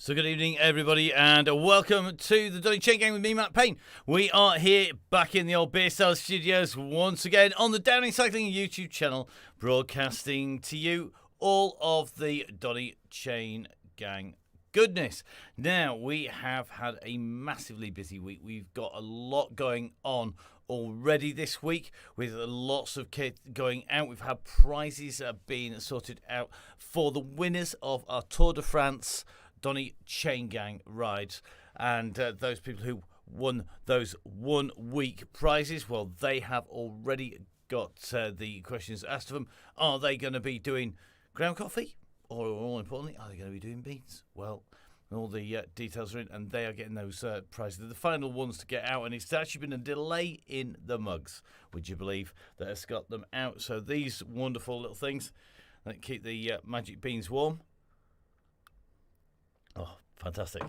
So good evening, everybody, and welcome to the Donny Chaingang with me, Matt Payne. We are here back in the old Beer Style Studios once again on the Downing Cycling YouTube channel, broadcasting to you all of the Donny Chaingang goodness. Now, we have had a massively busy week. We've got a lot going on already this week with lots of kit going out. We've had prizes being sorted out for the winners of our Tour de France Donny Chaingang rides, and those people who won those 1 week prizes, well, they have already got the questions asked of them. Are they going to be doing ground coffee, or more importantly, are they going to be doing beans? Well, all the details are in, and they are getting those prizes. They're the final ones to get out, and it's actually been a delay in the mugs, would you believe, that has got them out. So these wonderful little things that keep the magic beans warm. Oh, fantastic.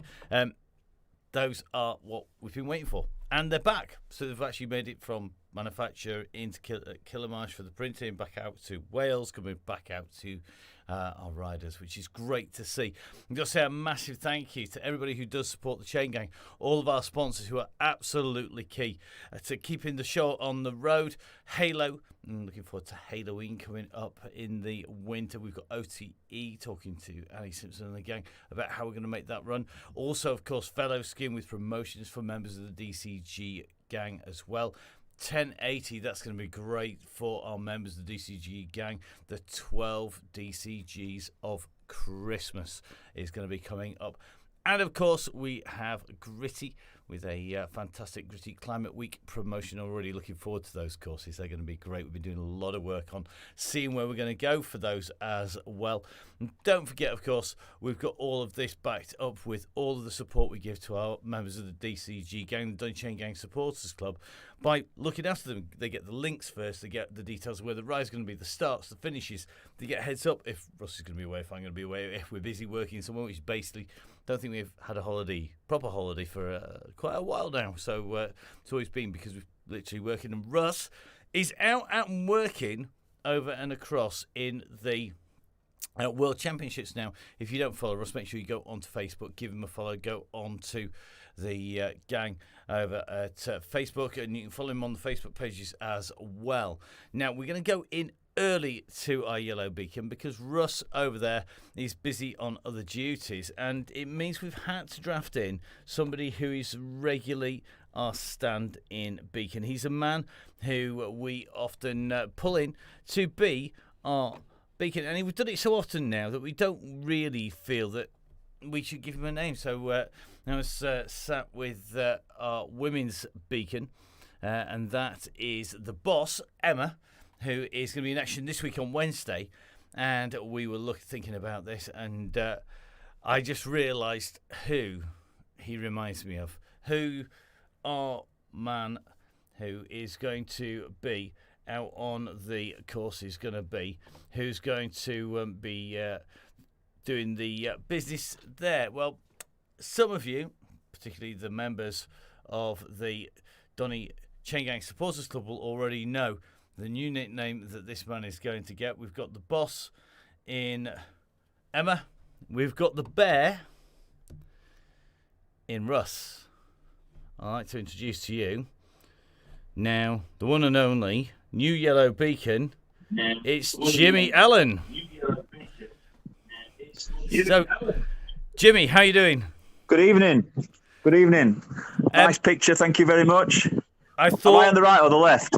Those are what we've been waiting for. And they're back. So they've actually made it from manufacture into Killamarsh for the printing, back out to Wales, coming back out to our riders, which is great to see. I've got to say a massive thank you to everybody who does support the Chain Gang, all of our sponsors who are absolutely key to keeping the show on the road. Halo, I'm looking forward to Halloween coming up in the winter. We've got OTE talking to Ali Simpson and the gang about how we're going to make that run. Also, of course, Fellow Skin with promotions for members of the DCG gang as well. 1080, that's going to be great for our members of the DCG gang. The 12 DCGs of Christmas is going to be coming up. And of course, we have Gritty with a fantastic Gritty Climate Week promotion. Already looking forward to those courses. They're going to be great. We've been doing a lot of work on seeing where we're going to go for those as well. And don't forget, of course, we've got all of this backed up with all of the support we give to our members of the DCG gang, the Donny Chaingang Supporters Club, by looking after them. They get the links first. They get the details of where the ride's going to be, the starts, the finishes. They get heads up if Russ is going to be away, if I'm going to be away, if we're busy working somewhere, which basically don't think we've had a holiday, proper holiday, for quite a while now. So it's always been because we're literally working. And Russ is out and working over and across in the World Championships now. If you don't follow Russ, make sure you go onto Facebook, give him a follow, go on to the gang over at Facebook, and you can follow him on the Facebook pages as well. Now, we're going to go in early to our yellow beacon because Russ over there is busy on other duties, and it means we've had to draft in somebody who is regularly our stand-in beacon. He's a man who we often pull in to be our beacon, and we've done it so often now that we don't really feel that we should give him a name. So I was sat with our women's beacon, and that is the boss, Emma, who is going to be in action this week on Wednesday. And we were thinking about this, and I just realised who he reminds me of, who our man who is going to be out on the course is going to be, who's going to be doing the business there. Well, some of you, particularly the members of the Donny Chaingang Supporters Club, will already know the new nickname that this man is going to get. We've got the boss in Emma. We've got the bear in Russ. I'd like to introduce to you now the one and only new yellow beacon. It's Jimmy Allen. So, Jimmy, how you doing? Good evening. Good evening. Nice picture. Thank you very much. I thought, am I on the right or the left?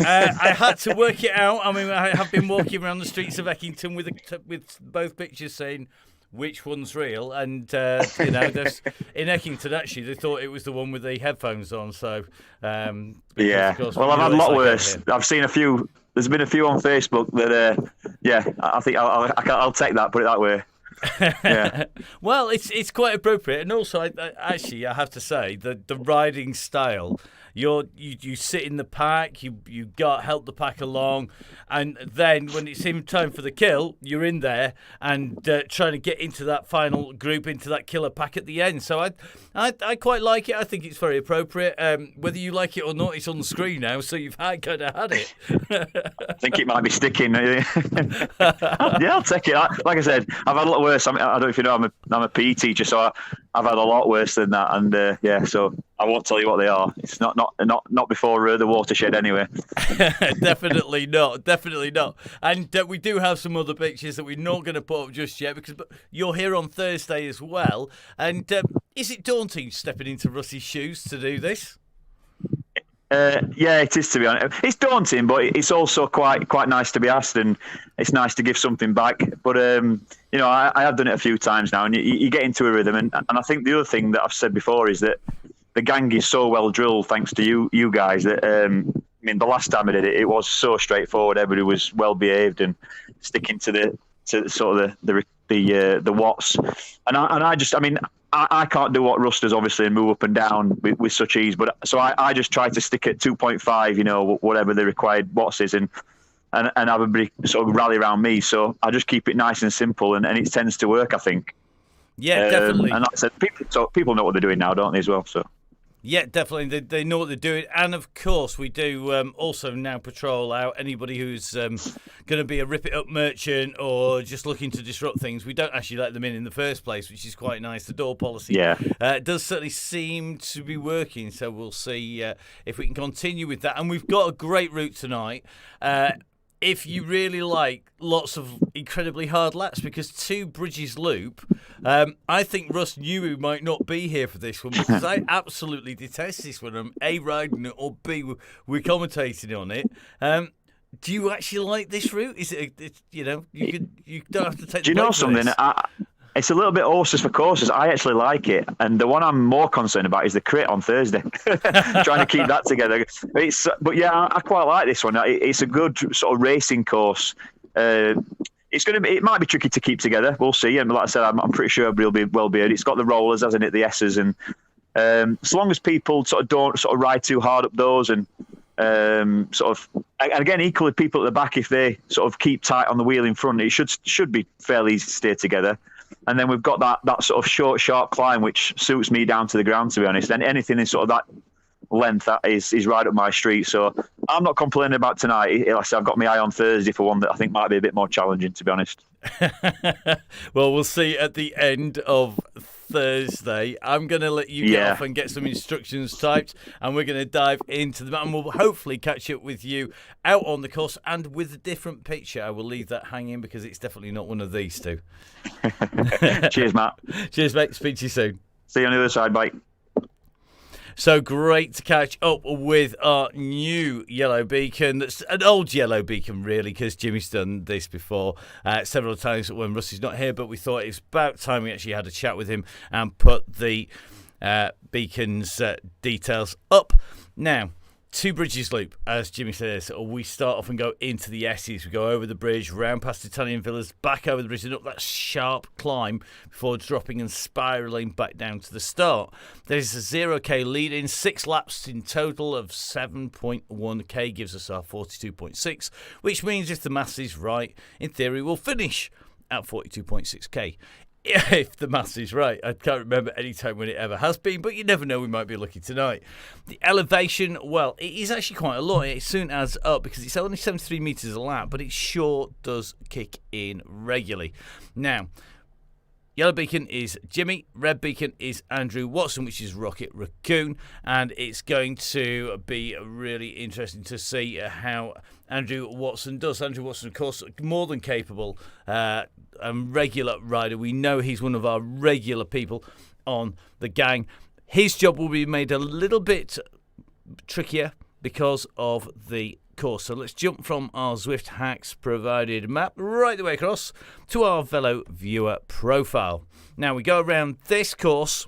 I had to work it out. I mean, I have been walking around the streets of Eckington with both pictures saying which one's real, and in Eckington actually they thought it was the one with the headphones on. So yeah, well, I've had a lot worse. I've seen a few. There's been a few on Facebook that I think I'll take that. Put it that way. Yeah. Well, it's quite appropriate, and also I have to say the riding style You sit in the pack, you got help the pack along, and then when it's time for the kill, you're in there and trying to get into that final group, into that killer pack at the end. So I quite like it. I think it's very appropriate. Whether you like it or not, it's on the screen now, so you've kind of had it. I think it might be sticking. Yeah, I'll take it. Like I said, I've had a lot worse. I don't know if you know, I'm a PE teacher, so I've had a lot worse than that. And so I won't tell you what they are. It's not before the watershed anyway. Definitely not. And we do have some other pictures that we're not going to put up just yet because you're here on Thursday as well. And is it daunting stepping into Russ's shoes to do this? Yeah, it is, to be honest. It's daunting, but it's also quite nice to be asked, and it's nice to give something back. But I have done it a few times now, and you get into a rhythm. And I think the other thing that I've said before is that the gang is so well drilled, thanks to you guys. That the last time I did it, it was so straightforward. Everybody was well behaved and sticking to the watts. And I can't do what Russ does, obviously, and move up and down with such ease. But so I just try to stick at 2.5, whatever the required watts is, and everybody sort of rally around me. So I just keep it nice and simple, and it tends to work, I think. Yeah, definitely. And like I said, people know what they're doing now, don't they, as well? So. Yeah, definitely. They know what they're doing. And, of course, we do also now patrol out anybody who's going to be a rip-it-up merchant or just looking to disrupt things. We don't actually let them in the first place, which is quite nice. The door policy does certainly seem to be working, so we'll see if we can continue with that. And we've got a great route tonight. If you really like lots of incredibly hard laps, because Two Bridges Loop, I think Russ knew he might not be here for this one because I absolutely detest this one. I'm A, riding it, or B, we're commentating on it. Do you actually like this route? Is it, you don't have to take the Do you know something? It's a little bit horses for courses. I actually like it. And the one I'm more concerned about is the crit on Thursday. Trying to keep that together. But yeah, I quite like this one. It's a good sort of racing course. It might be tricky to keep together. We'll see. And like I said, I'm pretty sure it'll be well behaved. It's got the rollers, hasn't it? The S's. And as long as people sort of don't sort of ride too hard up those and and again, equally people at the back, if they sort of keep tight on the wheel in front, it should be fairly easy to stay together. And then we've got that sort of short, sharp climb, which suits me down to the ground, to be honest. And anything in sort of that length, that is right up my street. So I'm not complaining about tonight. Like I said, I've got my eye on Thursday for one that I think might be a bit more challenging, to be honest. Well, we'll see at the end of Thursday. I'm going to let you get off and get some instructions typed, and we're going to dive into them, and we'll hopefully catch up with you out on the course and with a different picture. I will leave that hanging because it's definitely not one of these two. Cheers, Matt. Cheers, mate. Speak to you soon. See you on the other side. Bye. So great to catch up with our new yellow beacon. That's an old yellow beacon, really, because Jimmy's done this before several times when Rusty's not here. But we thought it was about time we actually had a chat with him and put the beacon's details up. Now, Two Bridges Loop, as Jimmy says, we start off and go into the S's. We go over the bridge, round past Italian villas, back over the bridge and up that sharp climb before dropping and spiralling back down to the start. There's a 0k lead in, 6 laps in total of 7.1k, gives us our 42.6, which means if the maths is right, in theory we'll finish at 42.6k. If the maths is right. I can't remember any time when it ever has been, but you never know, we might be lucky tonight. The elevation, well, it is actually quite a lot. It soon adds up because it's only 73 metres a lap, but it sure does kick in regularly. Now, yellow beacon is Jimmy, red beacon is Andrew Watson, which is Rocket Raccoon, and it's going to be really interesting to see how Andrew Watson does. Andrew Watson, of course, more than capable regular rider. We know he's one of our regular people on the gang. His job will be made a little bit trickier because of the course. So let's jump from our Zwift Hacks provided map right the way across to our Velo Viewer profile. Now we go around this course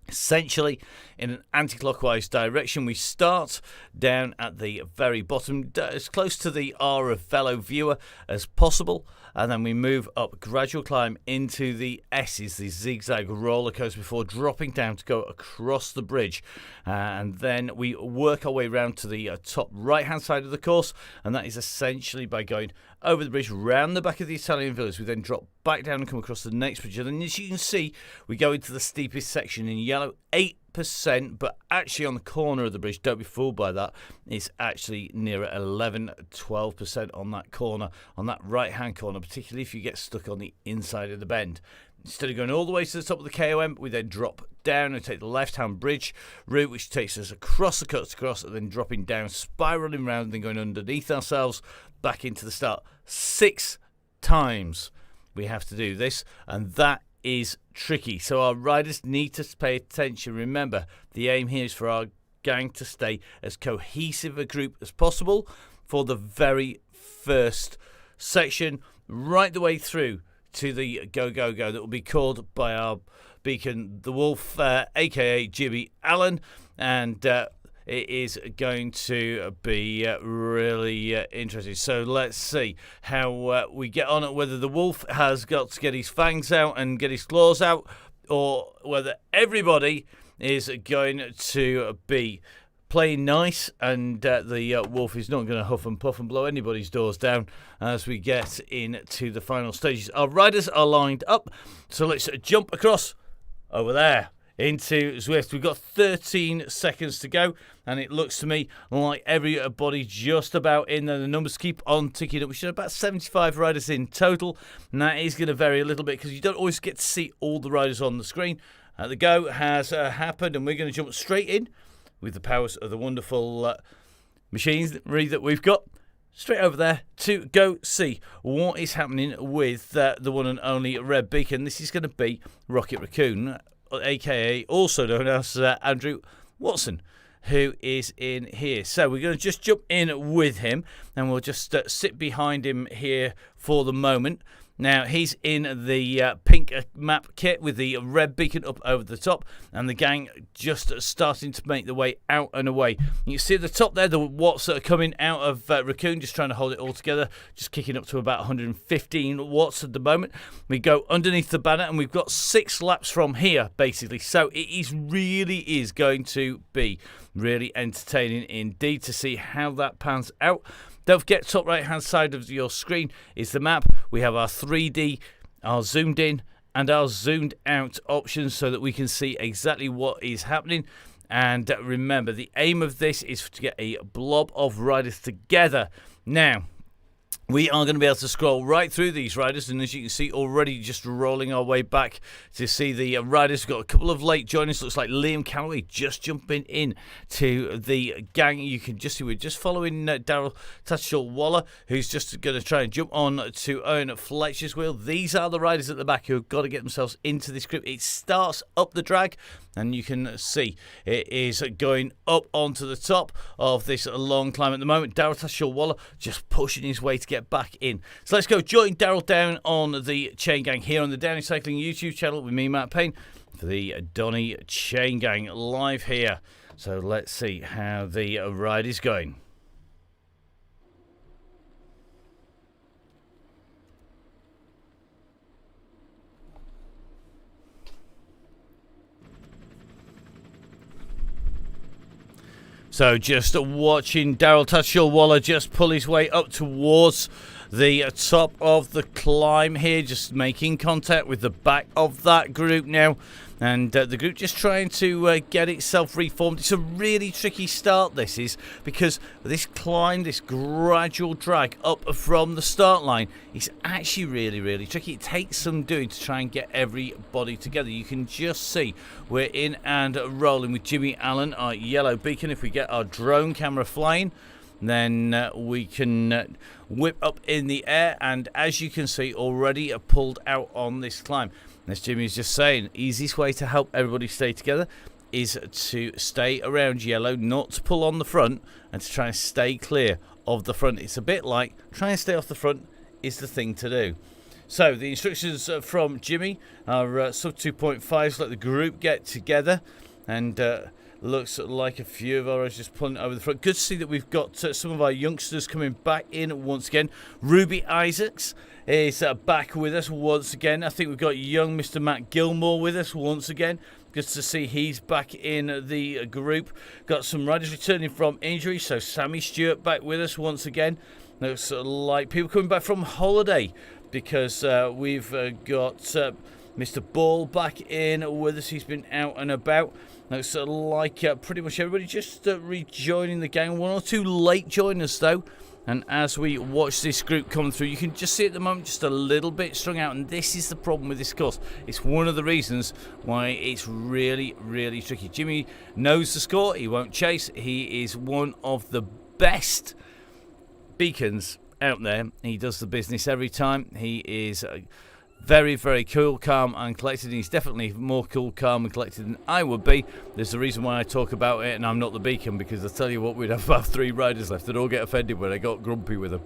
essentially in an anti-clockwise direction. We start down at the very bottom, as close to the R of Velo Viewer as possible, and then we move up, gradual climb into the S's, the zigzag roller coaster, before dropping down to go across the bridge, and then we work our way around to the top right hand side of the course, and that is essentially by going over the bridge, round the back of the Italian village. We then drop back down and come across the next bridge, and then as you can see, we go into the steepest section in yellow, 8%, but actually on the corner of the bridge, don't be fooled by that, it's actually nearer 11-12% on that corner, on that right hand corner, particularly if you get stuck on the inside of the bend. Instead of going all the way to the top of the KOM, we then drop down and take the left-hand bridge route, which takes us across the cuts across, and then dropping down, spiralling round, and then going underneath ourselves back into the start. 6 times we have to do this, and that is tricky. So our riders need to pay attention. Remember, the aim here is for our gang to stay as cohesive a group as possible for the very first section, right the way through to the go that will be called by our beacon the Wolf, aka Jimmy Allen, and it is going to be really interesting. So let's see how we get on it, whether the Wolf has got to get his fangs out and get his claws out, or whether everybody is going to be playing nice, and the Wolf is not going to huff and puff and blow anybody's doors down as we get into the final stages. Our riders are lined up, so let's jump across over there into Zwift. We've got 13 seconds to go, and it looks to me like everybody just about in there. The numbers keep on ticking up. We should have about 75 riders in total, and that is going to vary a little bit because you don't always get to see all the riders on the screen. The go has happened, and we're going to jump straight in with the powers of the wonderful machinery that we've got, straight over there to go see what is happening with the one and only Red Beacon. This is going to be Rocket Raccoon, aka also known as Andrew Watson, who is in here. So we're going to just jump in with him, and we'll just sit behind him here for the moment. Now, he's in the pink map kit with the red beacon up over the top, and the gang just starting to make their way out and away. You can see at the top there the watts that are coming out of Raccoon, just trying to hold it all together, just kicking up to about 115 watts at the moment. We go underneath the banner, and we've got 6 laps from here, basically. So it really is going to be really entertaining indeed to see how that pans out. Don't forget, top right hand side of your screen is the map. We have our 3D, our zoomed in and our zoomed out options so that we can see exactly what is happening. And remember, the aim of this is to get a blob of riders together. Now, we are going to be able to scroll right through these riders, and as you can see, already just rolling our way back to see the riders. We've got a couple of late joiners. Looks like Liam Calloway just jumping in to the gang. You can just see we're just following Daryl Tatchell-Waller, who's just going to try and jump on to Owen Fletcher's wheel. These are the riders at the back who have got to get themselves into this group. It starts up the drag, and you can see it is going up onto the top of this long climb at the moment. Daryl Tatchell-Waller just pushing his way to get back in. So let's go join Daryl down on the Chain Gang here on the Downing Cycling YouTube channel with me, Matt Payne, for the Donny Chaingang live here. So let's see how the ride is going. So just watching Daryl Tatchell-Waller just pull his way up towards the top of the climb here, just making contact with the back of that group now. And the group just trying to get itself reformed. It's a really tricky start, this is, because this climb, this gradual drag up from the start line is actually really tricky. It takes some doing to try and get everybody together. You can just see we're in and rolling with Jimmy Allen, our yellow beacon. If we get our drone camera flying, then we can whip up in the air, and as you can see, already pulled out on this climb. As Jimmy's just saying, easiest way to help everybody stay together is to stay around yellow, not to pull on the front, and to try and stay clear of the front. It's a bit like try and stay off the front is the thing to do. So the instructions from Jimmy are sub 2.5s. Let the group get together, and looks like a few of ours just pulling over the front. Good to see that we've got some of our youngsters coming back in once again. Ruby Isaacs is back with us once again. I think we've got young Mr. Matt Gilmore with us once again. Good to see he's back in the group. Got some riders returning from injury, so Sammy Stewart back with us once again. Looks like people coming back from holiday, because we've got Mr. Ball back in with us. He's been out and about. Looks like pretty much everybody just rejoining the gang. One or two late joiners though. And as we watch this group come through, you can just see at the moment just a little bit strung out. And this is the problem with this course. It's one of the reasons why it's really, really tricky. Jimmy knows the score. He won't chase. He is one of the best beacons out there. He does the business every time. He is very, very cool, calm and collected. He's definitely more cool, calm and collected than I would be. There's a reason why I talk about it and I'm not the beacon, because I tell you what, we'd have about 3 riders left that all get offended when I got grumpy with them.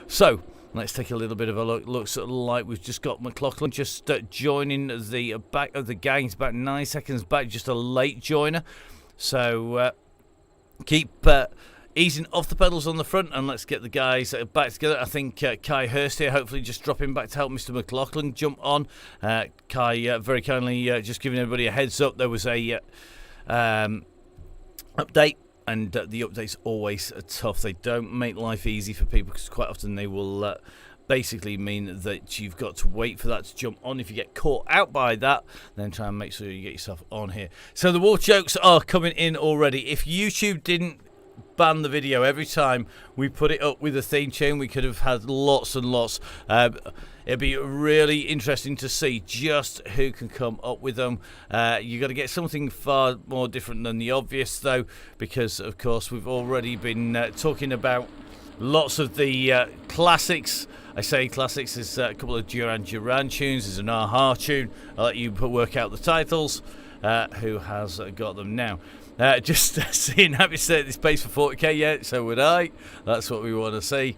So let's take a little bit of a look. Looks like we've just got McLaughlin just joining the back of the gang. He's about 9 seconds back, just a late joiner. So keep easing off the pedals on the front, and let's get the guys back together. I think Kai Hurst here, hopefully just dropping back to help Mr. McLaughlin jump on. Kai very kindly just giving everybody a heads up. There was a update, and the update's always tough. They don't make life easy for people, because quite often they will basically mean that you've got to wait for that to jump on. If you get caught out by that, then try and make sure you get yourself on here. So the war jokes are coming in already. If YouTube didn't ban the video every time we put it up with a theme tune, we could have had lots and lots. It'd be really interesting to see just who can come up with them. You got to get something far more different than the obvious though, because of course we've already been talking about lots of the classics. I say classics, there's a couple of Duran Duran tunes, there's an Aha tune. I'll let you work out the titles. Who has got them now? Just seeing Happy to stay at this pace for 40k, yeah, so would I. That's what we want to see.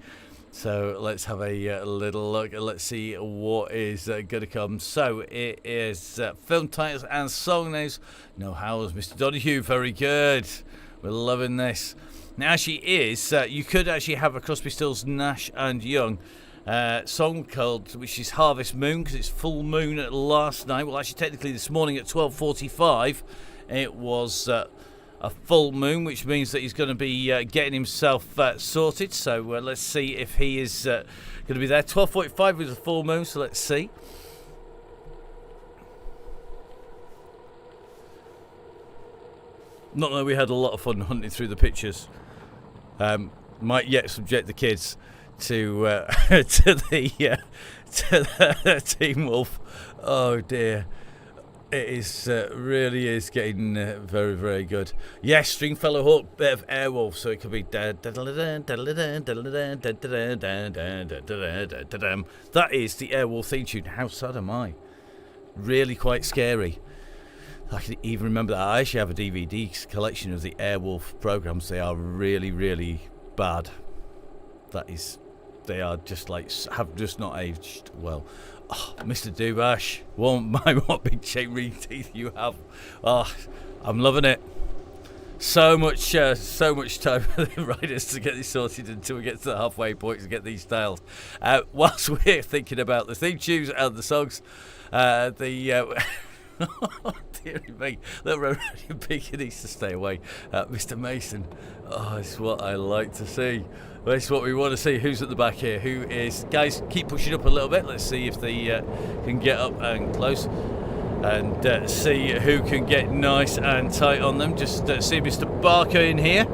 So let's have a little look. Let's see what is going to come. So it is film titles and song names. No howls, Mr. Donahue, very good. We're loving this. Now she is, you could actually have a Crosby, Stills, Nash and Young song called, which is Harvest Moon, because it's full moon last night. Well, actually technically this morning at 12:45 it was a full moon, which means that he's going to be getting himself sorted. So let's see if he is going to be there. 12:45 was a full moon, so let's see. Not that we had a lot of fun hunting through the pictures. Might yet subject the kids to the Team Wolf. Oh dear. It is really is getting very, very good. Yes, Stringfellow Hawk, bit of Airwolf, so it could be that is the Airwolf theme tune. How sad am I? Really quite scary. I can even remember that. I actually have a DVD collection of the Airwolf programs. They are really, really bad. They are just like, have just not aged well. Oh, Mr. Dubash, what big chain ring teeth you have. Oh, I'm loving it. So much time for the riders to get this sorted until we get to the halfway point to get these styles. Whilst we're thinking about the theme tunes and the songs, oh, dearie me, little Red Riding Beacon needs to stay away. Mr. Mason, oh, it's what I like to see. Well, it's what we want to see. Who's at the back here? Who is? Guys, keep pushing up a little bit. Let's see if they can get up and close, and see who can get nice and tight on them. Just see Mr. Barker in here.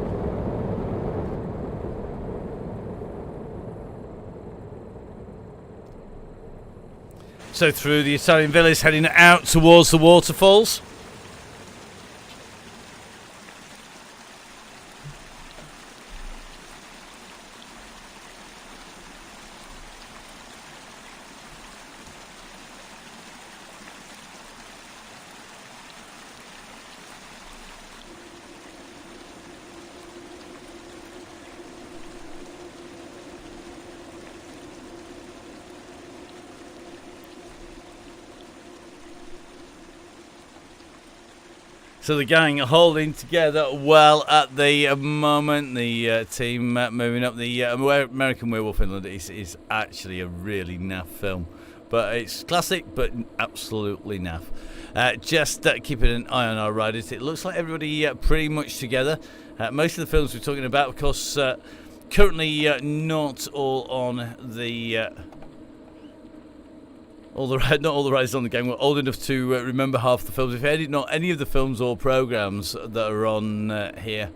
So through the Italian villas, heading out towards the waterfalls. So the gang are holding together well at the moment. The team moving up. The American Werewolf in London is actually a really naff film. But it's classic, but absolutely naff. Just keeping an eye on our riders. It looks like everybody pretty much together. Most of the films we're talking about, of course, currently not all on the... not all the riders on the gang. We're old enough to remember half the films. If not any of the films or programmes that are on here.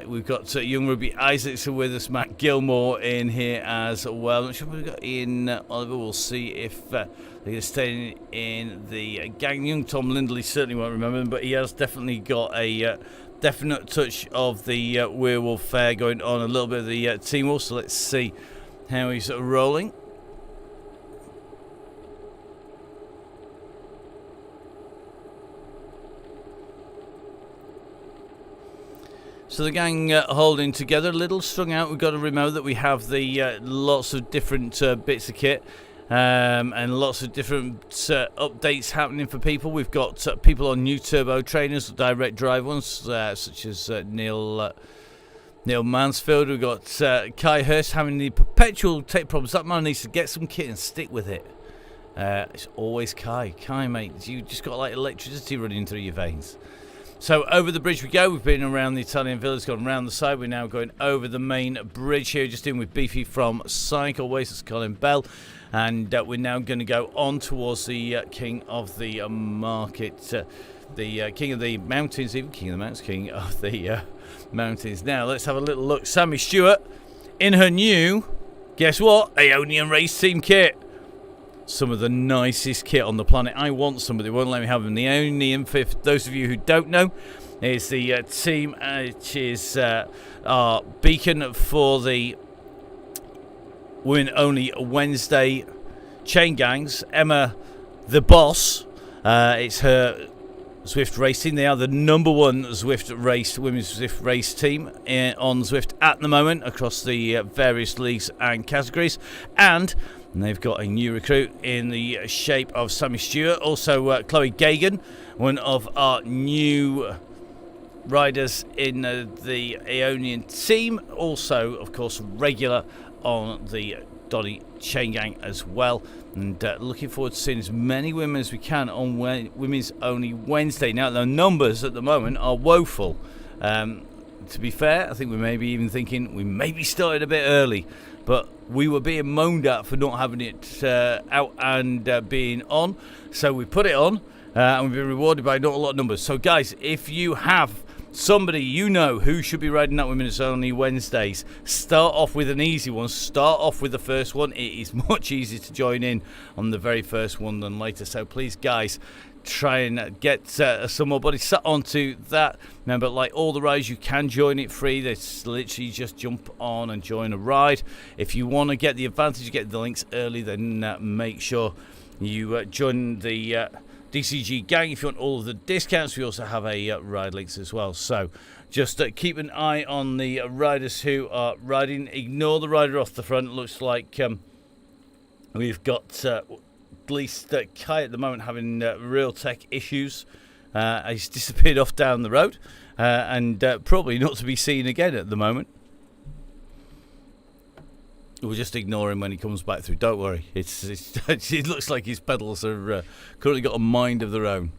We've got young Ruby Isaacs with us, Matt Gilmore in here as well. I'm sure we've got Ian Oliver. We'll see if they're going to stay in the gang. Young Tom Lindley certainly won't remember him, but he has definitely got a definite touch of the werewolf fair going on, a little bit of the Teen Wolf. So let's see how he's rolling. So the gang holding together, a little strung out. We've got to remember that we have the lots of different bits of kit and lots of different updates happening for people. We've got people on new turbo trainers, direct drive ones, such as Neil Mansfield. We've got Kai Hurst having the perpetual tape problems. That man needs to get some kit and stick with it. It's always Kai. Kai, mate, you just got like electricity running through your veins. So over the bridge we go. We've been around the Italian village, gone around the side. We're now going over the main bridge here, just in with Beefy from Cycleways. That's Colin Bell. And we're now going to go on towards the King of the Market, the King of the Mountains, even King of the Mountains, King of the Mountains. Now let's have a little look. Sammy Stewart in her new, guess what, Aeonian Race Team kit. Some of the nicest kit on the planet. I want some, but they won't let me have them. The Aeonian, for those of you who don't know, is the team which is our beacon for the Women Only Wednesday chain gangs. Emma, the boss, it's her Zwift racing. They are the number one Zwift race, women's Zwift race team on Zwift at the moment across the various leagues and categories. And they've got a new recruit in the shape of Sammy Stewart. Also, Chloe Gagan, one of our new riders in the Aeonian team. Also, of course, regular on the Donny Chaingang as well. And looking forward to seeing as many women as we can on Women's Only Wednesday. Now, the numbers at the moment are woeful. To be fair, I think we may be even thinking we maybe started a bit early. But we were being moaned at for not having it out and being on. So we put it on and we've been rewarded by not a lot of numbers. So guys, if you have somebody you know who should be riding that Women's Only Wednesdays, start off with an easy one. Start off with the first one. It is much easier to join in on the very first one than later. So please, guys, try and get some more bodies set onto that. Remember, like all the rides, you can join it free. There's literally just jump on and join a ride. If you want to get the advantage, get the links early, then make sure you join the DCG gang. If you want all of the discounts, we also have a ride links as well. So just keep an eye on the riders who are riding. Ignore the rider off the front. Looks like we've got at least Kai at the moment having real tech issues. He's disappeared off down the road and probably not to be seen again at the moment. We'll just ignore him when he comes back through. Don't worry. It looks like his pedals are currently got a mind of their own.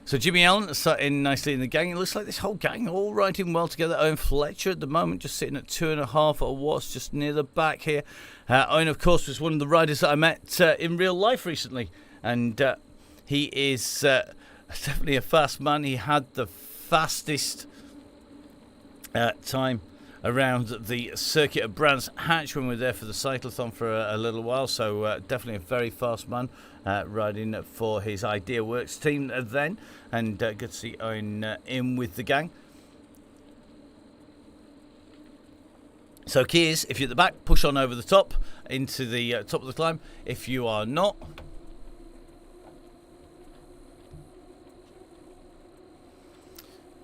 So Jimmy Allen sat in nicely in the gang. It looks like this whole gang all riding well together. Owen Fletcher at the moment just sitting at 2.5 at watts just near the back here. Owen, of course, was one of the riders that I met in real life recently. And he is definitely a fast man. He had the fastest time around the circuit of Brands Hatch when we were there for the cyclothon for a little while. So definitely a very fast man riding for his Idea Works team then. And good to see Owen in with the gang. So key is, if you're at the back, push on over the top into the top of the climb. If you are not,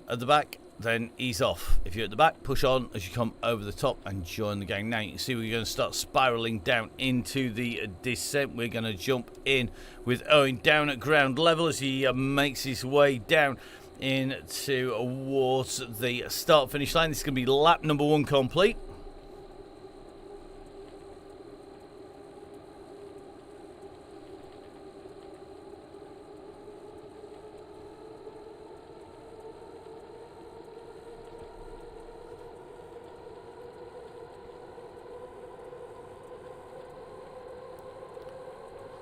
at the back, then ease off. If you're at the back, push on as you come over the top and join the gang. Now you can see we're going to start spiraling down into the descent. We're going to jump in with Owen down at ground level as he makes his way down in towards the start-finish line. This is going to be lap number 1 complete.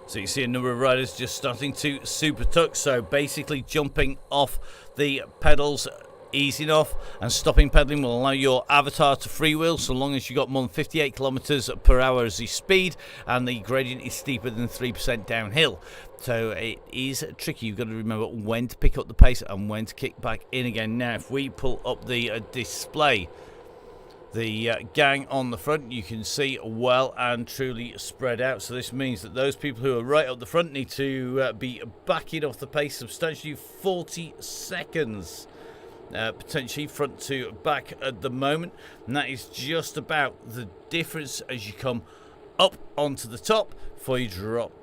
So you see a number of riders just starting to super tuck, so basically jumping off the pedals, easing off, and stopping pedaling will allow your avatar to freewheel so long as you got more than 58 kilometers per hour as the speed, and the gradient is steeper than 3% downhill. So it is tricky. You've got to remember when to pick up the pace and when to kick back in again. Now, if we pull up the display, the gang on the front, you can see well and truly spread out. So this means that those people who are right up the front need to be backing off the pace substantially, 40 seconds potentially front to back at the moment. And that is just about the difference as you come up onto the top before you drop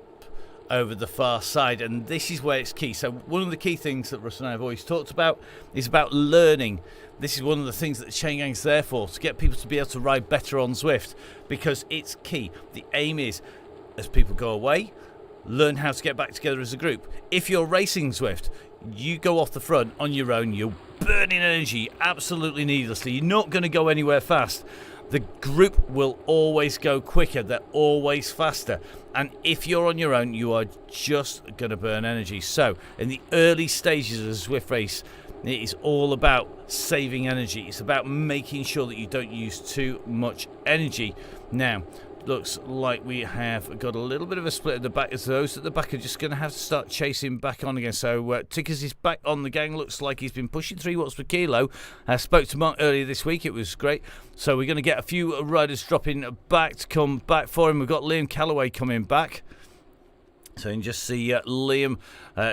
over the far side. And this is where it's key. So one of the key things that Russ and I have always talked about is about learning. This is one of the things that Chaingang's there for, to get people to be able to ride better on Zwift, because it's key. The aim is, as people go away, learn how to get back together as a group. If you're racing Zwift, you go off the front on your own, you're burning energy absolutely needlessly, you're not going to go anywhere fast. The group will always go quicker, they're always faster, and if you're on your own, you are just going to burn energy. So in the early stages of a Zwift race, it is all about saving energy. It's about making sure that you don't use too much energy. Now, looks like we have got a little bit of a split at the back, as those at the back are just going to have to start chasing back on again. So Tickers is back on the gang. Looks like he's been pushing 3 watts per kilo. I spoke to Mark earlier this week. It was great. So we're going to get a few riders dropping back to come back for him. We've got Liam Calloway coming back. So you can just see Liam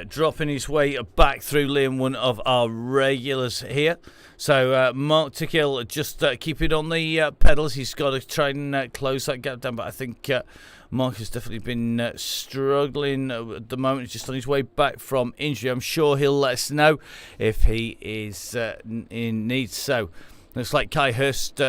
dropping his way back through. Liam, one of our regulars here. So Mark Tickhill just keeping on the pedals. He's got to try and close that gap down. But I think Mark has definitely been struggling at the moment. He's just on his way back from injury. I'm sure he'll let us know if he is in need. So looks like Kai Hurst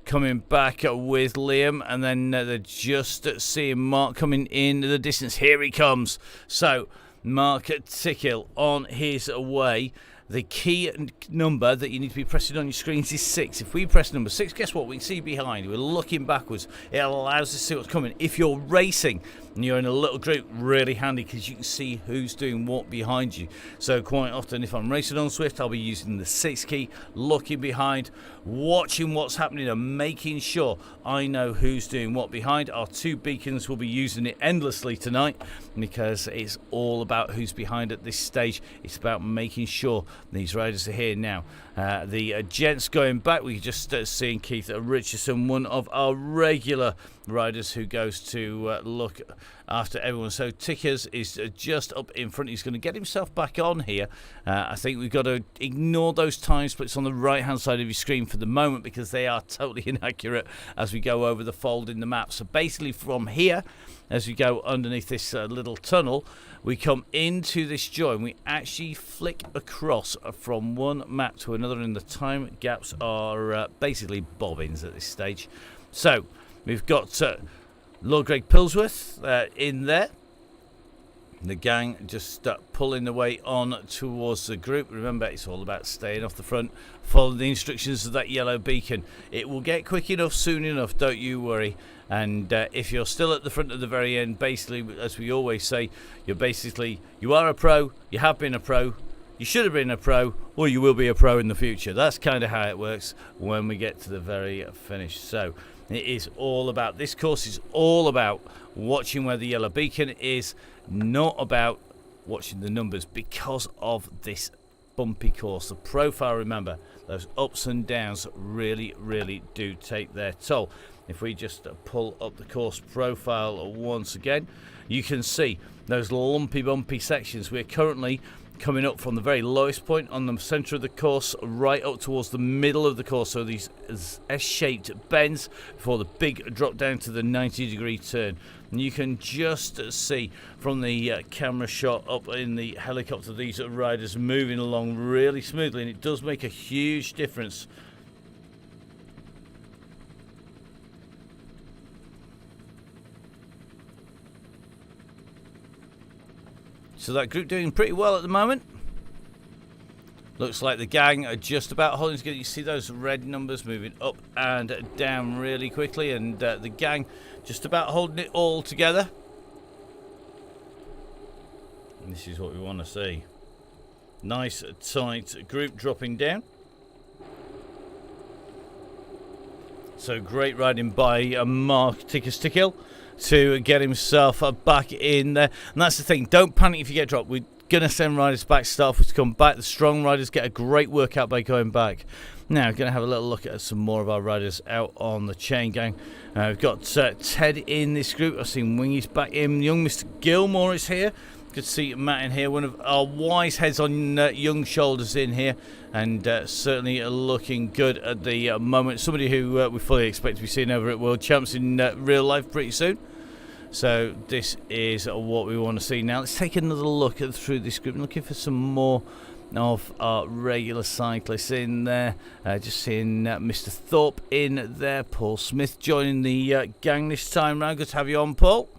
coming back with Liam, and then they're just seeing Mark coming in the distance. Here he comes. So Mark Tickhill on his way. The key number that you need to be pressing on your screens is 6. If we press number 6, guess what? We can see behind. We're looking backwards. It allows us to see what's coming. If you're racing and you're in a little group, really handy, because you can see who's doing what behind you. So quite often, if I'm racing on Zwift, I'll be using the 6 key, looking behind, watching what's happening and making sure I know who's doing what behind. Our 2 beacons will be using it endlessly tonight, because it's all about who's behind at this stage. It's about making sure these riders are here now. The gents going back, we're just seeing Keith Richardson, one of our regular riders who goes to look after everyone. So Tickers is just up in front. He's going to get himself back on here. I think we've got to ignore those time splits on the right hand side of your screen for the moment, because they are totally inaccurate as we go over the fold in the map. So basically from here, as we go underneath this little tunnel, we come into this join. We actually flick across from one map to another, and the time gaps are basically bobbins at this stage. So we've got Lord Greg Pillsworth in there. The gang just pulling the way on towards the group. Remember, it's all about staying off the front, following the instructions of that yellow beacon. It will get quick enough soon enough, don't you worry. And if you're still at the front at the very end, basically, as we always say, you are a pro, you have been a pro, you should have been a pro, or you will be a pro in the future. That's kind of how it works when we get to the very finish. So it is all about, this course is all about watching where the yellow beacon is, not about watching the numbers, because of this bumpy course. The profile, remember, those ups and downs really, really do take their toll. If we just pull up the course profile once again, you can see those lumpy, bumpy sections. We're currently coming up from the very lowest point on the centre of the course right up towards the middle of the course. So these S-shaped bends before the big drop down to the 90-degree turn. And you can just see from the camera shot up in the helicopter these riders moving along really smoothly, and it does make a huge difference. So that group doing pretty well at the moment. Looks like the gang are just about holding together. You see those red numbers moving up and down really quickly, and the gang just about holding it all together. And this is what we want to see. Nice tight group dropping down. So great riding by Mark Tickerstickhill to get himself back in there. And that's the thing, don't panic if you get dropped. We're going to send riders back, start off to come back. The strong riders get a great workout by going back. Now we're going to have a little look at some more of our riders out on the chain gang. We've got Ted in this group. I've seen Wingy's back in. Young Mr. Gilmore is here. Good to see Matt in here. One of our wise heads on young shoulders in here, and certainly looking good at the moment. Somebody who we fully expect to be seen over at World Champs in real life pretty soon. So this is what we want to see. Now let's take another look through this group. I'm looking for some more of our regular cyclists in there. Just seeing Mr. Thorpe in there. Paul Smith joining the gang this time round. Good to have you on, Paul.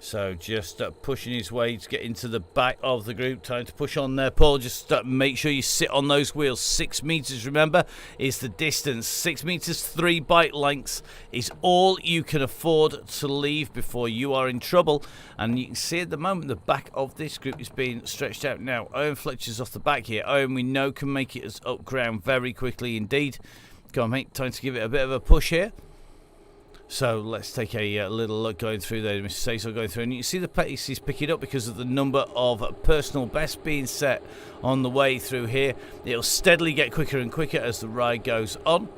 So just pushing his way to get into the back of the group. Time to push on there, Paul. Just make sure you sit on those wheels. 6 meters, remember, is the distance. 6 meters, 3 bike lengths is all you can afford to leave before you are in trouble. And you can see at the moment the back of this group is being stretched out now. Owen Fletcher's off the back here. Owen, we know, can make it as up ground very quickly indeed. Come on, mate. Time to give it a bit of a push here. So let's take a little look going through there. Mr. Cecil going through, and you can see the pace is picking up because of the number of personal bests being set on the way through here. It'll steadily get quicker and quicker as the ride goes on.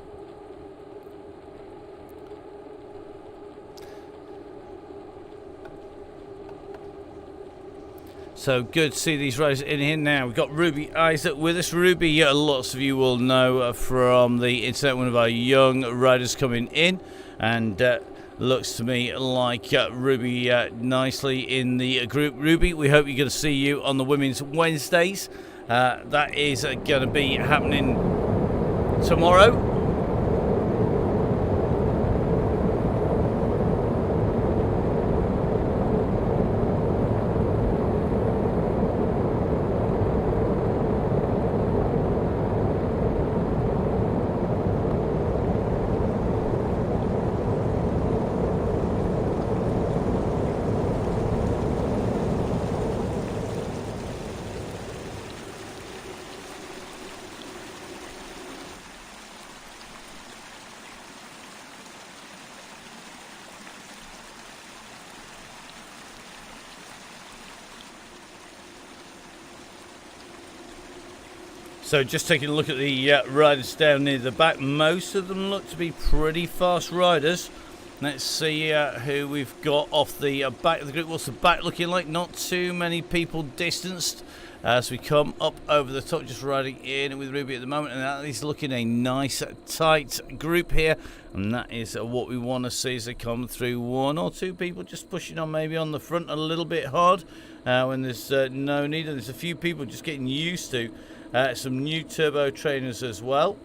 So good to see these riders in here now. We've got Ruby Isaac with us. Ruby, lots of you will know from the internet, one of our young riders coming in. And looks to me like Ruby nicely in the group. Ruby, we hope you're going to see you on the Women's Wednesdays. That is going to be happening tomorrow. So just taking a look at the riders down near the back, most of them look to be pretty fast riders. Let's see who we've got off the back of the group. What's the back looking like? Not too many people distanced as we come up over the top, just riding in with Ruby at the moment, and that is looking a nice tight group here, and that is what we want to see as they come through. 1 or 2 people just pushing on maybe on the front a little bit hard when there's no need, and there's a few people just getting used to some new turbo trainers as well.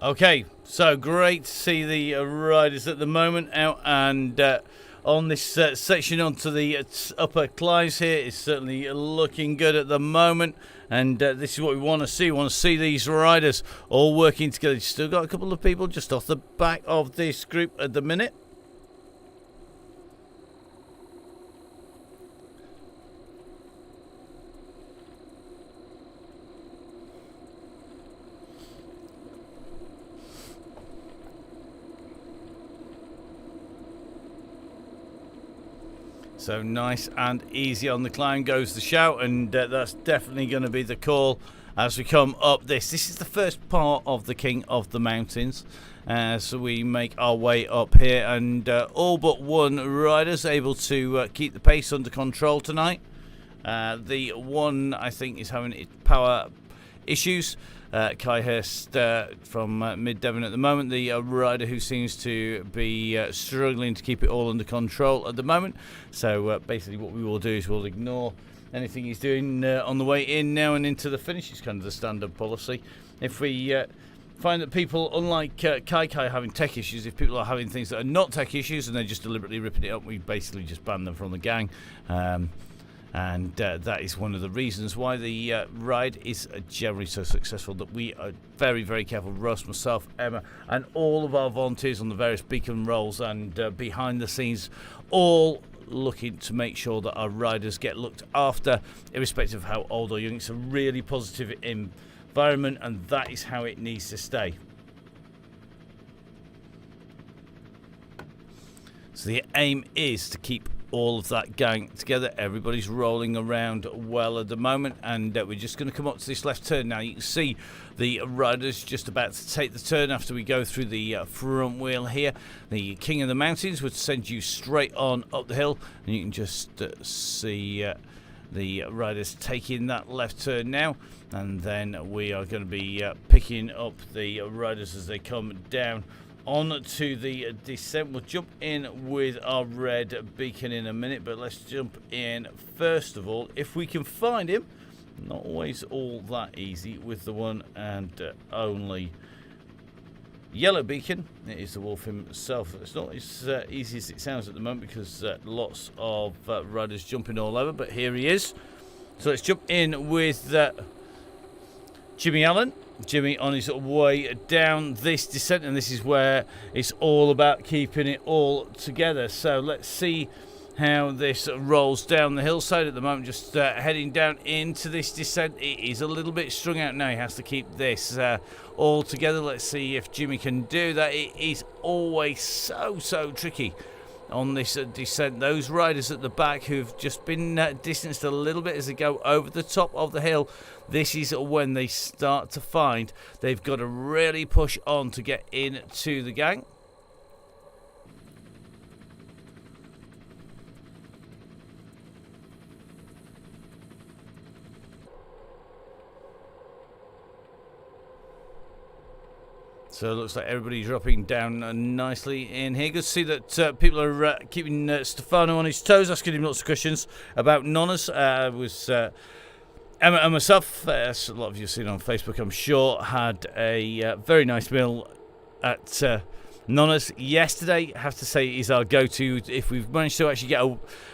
Okay, so great to see the riders at the moment out and on this section onto the upper climbs here. It's certainly looking good at the moment, and this is what we want to see. We want to see these riders all working together. Still got a couple of people just off the back of this group at the minute. So nice and easy on the climb goes the shout, and that's definitely going to be the call as we come up this. This is the first part of the King of the Mountains. So we make our way up here, and all but one rider's able to keep the pace under control tonight. The one, I think, is having power issues. Kai Hurst from Mid-Devon at the moment, the rider who seems to be struggling to keep it all under control at the moment. So basically what we will do is we'll ignore anything he's doing on the way in now and into the finish. It's kind of the standard policy. If we find that people, unlike Kai having tech issues, if people are having things that are not tech issues and they're just deliberately ripping it up, we basically just ban them from the gang. And that is one of the reasons why the ride is generally so successful, that we are very, very careful. Russ, myself, Emma, and all of our volunteers on the various beacon roles and behind the scenes, all looking to make sure that our riders get looked after, irrespective of how old or young. It's a really positive environment, and that is how it needs to stay. So the aim is to keep all of that gang together. Everybody's rolling around well at the moment, and we're just going to come up to this left turn now. You can see the riders just about to take the turn after we go through the front wheel here. The King of the Mountains would send you straight on up the hill, and you can just see the riders taking that left turn now, and then we are going to be picking up the riders as they come down on to the descent. We'll jump in with our red beacon in a minute, but let's jump in first of all, if we can find him. Not always all that easy with the one and only yellow beacon. It is the wolf himself. It's not as easy as it sounds at the moment, because lots of riders jumping all over, but here he is. So let's jump in with Jimmy Allen. Jimmy on his way down this descent, and this is where it's all about keeping it all together. So let's see how this rolls down the hillside at the moment, just heading down into this descent. It is a little bit strung out now. He has to keep this all together. Let's see if Jimmy can do that. It is always so tricky on this descent. Those riders at the back who've just been distanced a little bit as they go over the top of the hill, this is when they start to find they've got to really push on to get into the gang. So it looks like everybody's dropping down nicely in here. Good to see that people are keeping Stefano on his toes, asking him lots of questions about Nonnas. Was Emma and myself, as a lot of you have seen on Facebook, I'm sure, had a very nice meal at Nonnas yesterday. I have to say, is our go-to if we've managed to actually get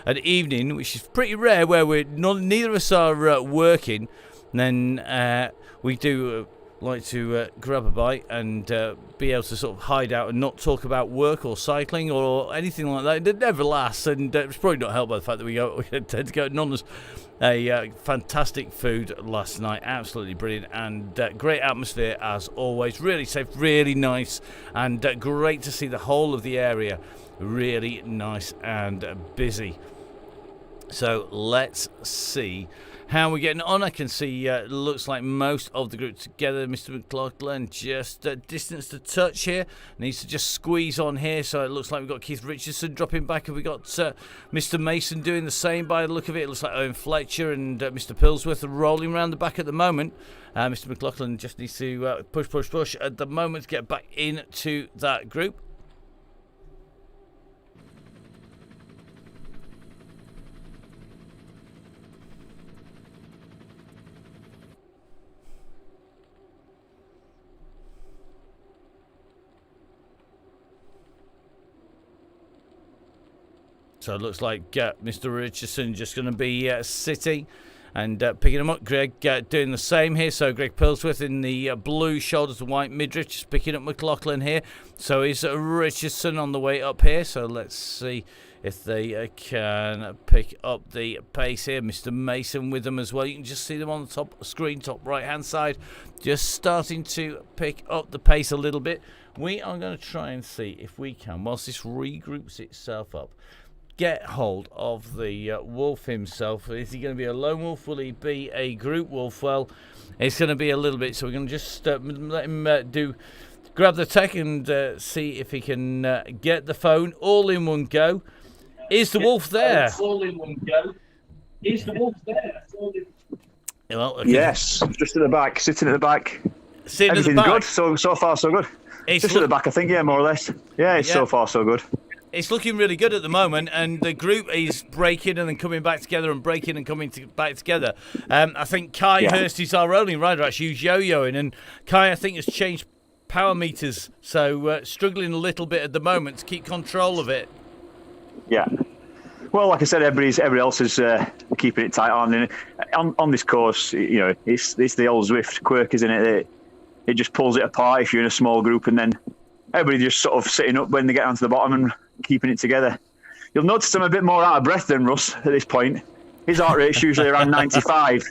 an evening, which is pretty rare, where neither of us are working. Then we do like to grab a bite and be able to sort of hide out and not talk about work or cycling or anything like that. It never lasts, and it's probably not helped by the fact that we tend to go to Nonnas. A fantastic food last night, absolutely brilliant, and great atmosphere as always. Really safe, really nice, and great to see the whole of the area really nice and busy. So let's see how we're getting on. I can see looks like most of the group together. Mr. McLaughlin just distanced a touch here, needs to just squeeze on here. So it looks like we've got Keith Richardson dropping back, and we've got Mr. Mason doing the same by the look of it. It looks like Owen Fletcher and Mr. Pillsworth are rolling around the back at the moment. Mr. McLaughlin just needs to push at the moment to get back into that group. So it looks like Mr. Richardson just going to be sitting and picking him up. Greg doing the same here. So Greg Pilsworth in the blue shoulders and white midriff, just picking up McLaughlin here. So is Richardson on the way up here. So let's see if they can pick up the pace here. Mr. Mason with them as well. You can just see them on the top screen, top right-hand side, just starting to pick up the pace a little bit. We are going to try and see if we can, whilst this regroups itself up, get hold of the wolf himself. Is he going to be a lone wolf? Will he be a group wolf? Well, it's going to be a little bit, so we're going to just let him grab the tech and see if he can get the phone all in one go. Is the wolf there? All in one go. Is the wolf there? Well, okay. Yes, just at the back, sitting at the back. Sitting Everything's at the back. good, so far so good. Just at the back, I think, yeah, more or less. Yeah, it's so far so good. It's looking really good at the moment, and the group is breaking and then coming back together and breaking and coming back together. I think Kai Hurst is our only rider, actually, who's yo-yoing, and Kai, I think, has changed power meters, so struggling a little bit at the moment to keep control of it. Yeah. Well, like I said, everybody else is keeping it tight on. And on this course, you know, it's the old Zwift quirk, isn't it? It just pulls it apart if you're in a small group, and then everybody just sort of sitting up when they get onto the bottom and keeping it together. You'll notice I'm a bit more out of breath than Russ at this point. His heart rate's usually around 95.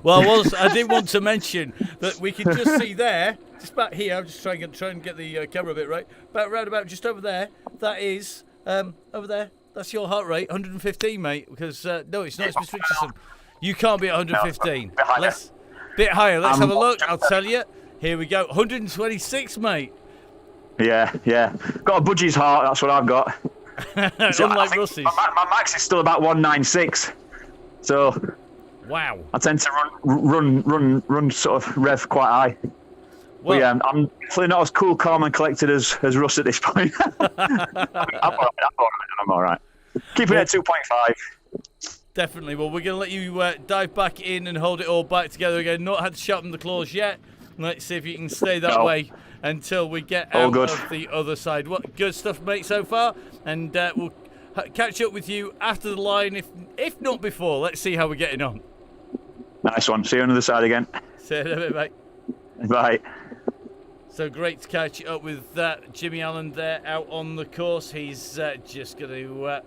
Well, I did want to mention that we can just see there, just back here. I'm just trying to get the camera a bit right. About just over there. That is over there. That's your heart rate, 115, mate. Because no, it's not. It's Mr. Richardson. You can't be at 115. No, bit higher. Let's have a look. I'll tell you. Here we go. 126, mate. Yeah. Got a budgie's heart. That's what I've got. So unlike Russ's. My max is still about 196. So. Wow. I tend to run sort of rev quite high. Well, but yeah, I'm definitely not as cool, calm, and collected as Russ at this point. I'm all right. Keeping it at 2.5. Definitely. Well, we're going to let you dive back in and hold it all back together again. Not had to sharpen the claws yet. Let's see if you can stay that way until we get out of the other side. What good stuff, mate, so far. And we'll catch up with you after the line, if not before. Let's see how we're getting on. Nice one. See you on the other side again. See you in a bit, mate. Bye. So great to catch up with Jimmy Allen there out on the course. He's just going to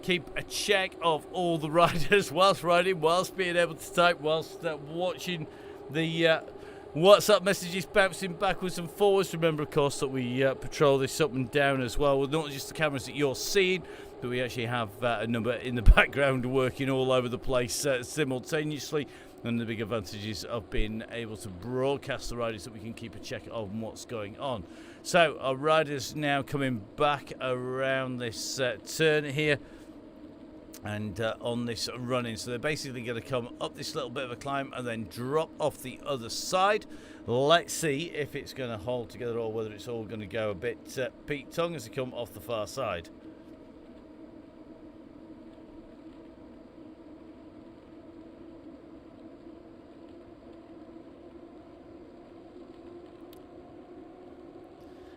keep a check of all the riders whilst riding, whilst being able to type, whilst watching the WhatsApp messages bouncing backwards and forwards. Remember, of course, that we patrol this up and down as well. Well, not just the cameras that you're seeing, but we actually have a number in the background working all over the place simultaneously. And the big advantages of being able to broadcast the riders, that we can keep a check on what's going on. So our riders now coming back around this turn here and on this run-in. So they're basically going to come up this little bit of a climb and then drop off the other side. Let's see if it's going to hold together or whether it's all going to go a bit Pete Tong as they come off the far side.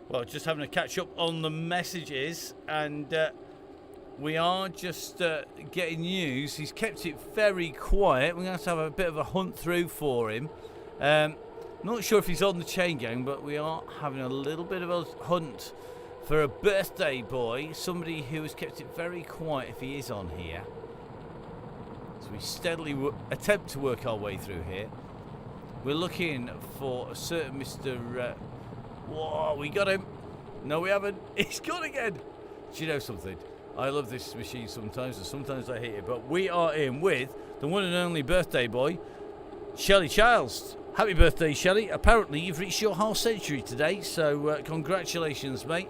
Well, just having a catch up on the messages, and we are just getting news. He's kept it very quiet. We're going to have a bit of a hunt through for him. Not sure if he's on the chain gang, but we are having a little bit of a hunt for a birthday boy, somebody who has kept it very quiet if he is on here. So we steadily attempt to work our way through here. We're looking for a certain Mr. Whoa, we got him. No, we haven't. He's gone again. Do you know something? I love this machine sometimes, and sometimes I hate it. But we are in with the one and only birthday boy, Shelley Childs. Happy birthday, Shelley. Apparently, you've reached your half century today, so congratulations, mate.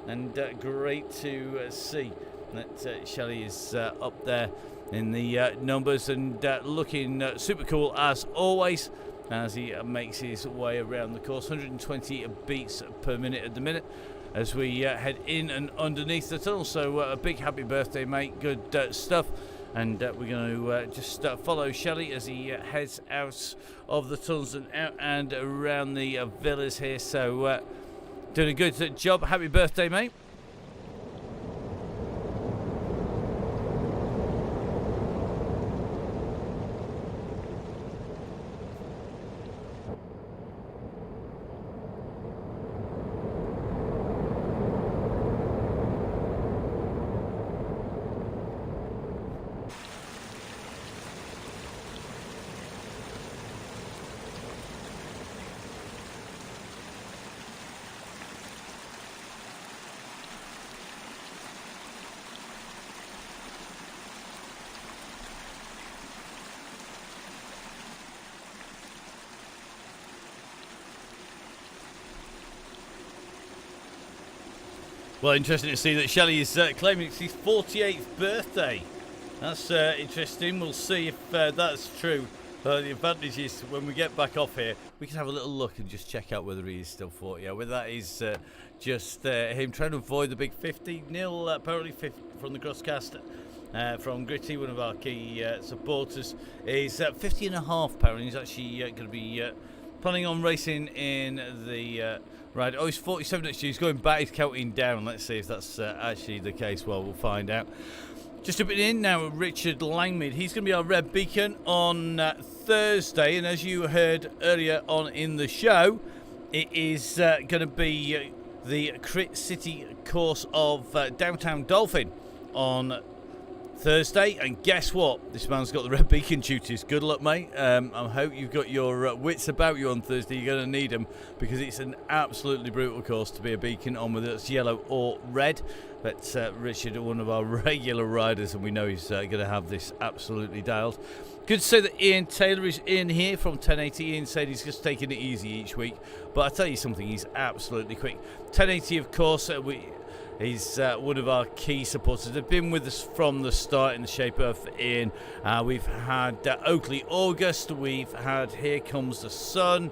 And great to see that Shelley is up there in the numbers and looking super cool as always, as he makes his way around the course. 120 beats per minute at the minute as we head in and underneath the tunnel. So a big happy birthday, mate. Good stuff. And we're going to just follow Shelley as he heads out of the tunnels and out and around the villas here. So doing a good job. Happy birthday, mate. Well, interesting to see that Shelley is claiming it's his 48th birthday. That's interesting. We'll see if that's true. The advantage is when we get back off here, we can have a little look and just check out whether he is still 40. Yeah, whether that is just him trying to avoid the big 50. Neil, apparently from the Crosscast, from Gritty, one of our key supporters, is 50 and a half. Apparently, he's actually going to be planning on racing in the ride. Oh, he's 47 next year. He's going back. He's counting down. Let's see if that's actually the case. Well, we'll find out. Just a bit in now, Richard Langmead. He's going to be our Red Beacon on Thursday, and as you heard earlier on in the show, it is going to be the Crit City course of Downtown Dolphin on Thursday. And guess what? This man's got the Red Beacon duties. Good luck, mate. I hope you've got your wits about you on Thursday. You're going to need them because it's an absolutely brutal course to be a beacon on, whether it's yellow or red. But Richard, one of our regular riders, and we know he's going to have this absolutely dialed. Good to say that Ian Taylor is in here from 1080. Ian said he's just taking it easy each week. But I tell you something, he's absolutely quick. 1080, of course, he's one of our key supporters. They've been with us from the start in the shape of Ian. We've had Oakley August. We've had Here Comes the Sun.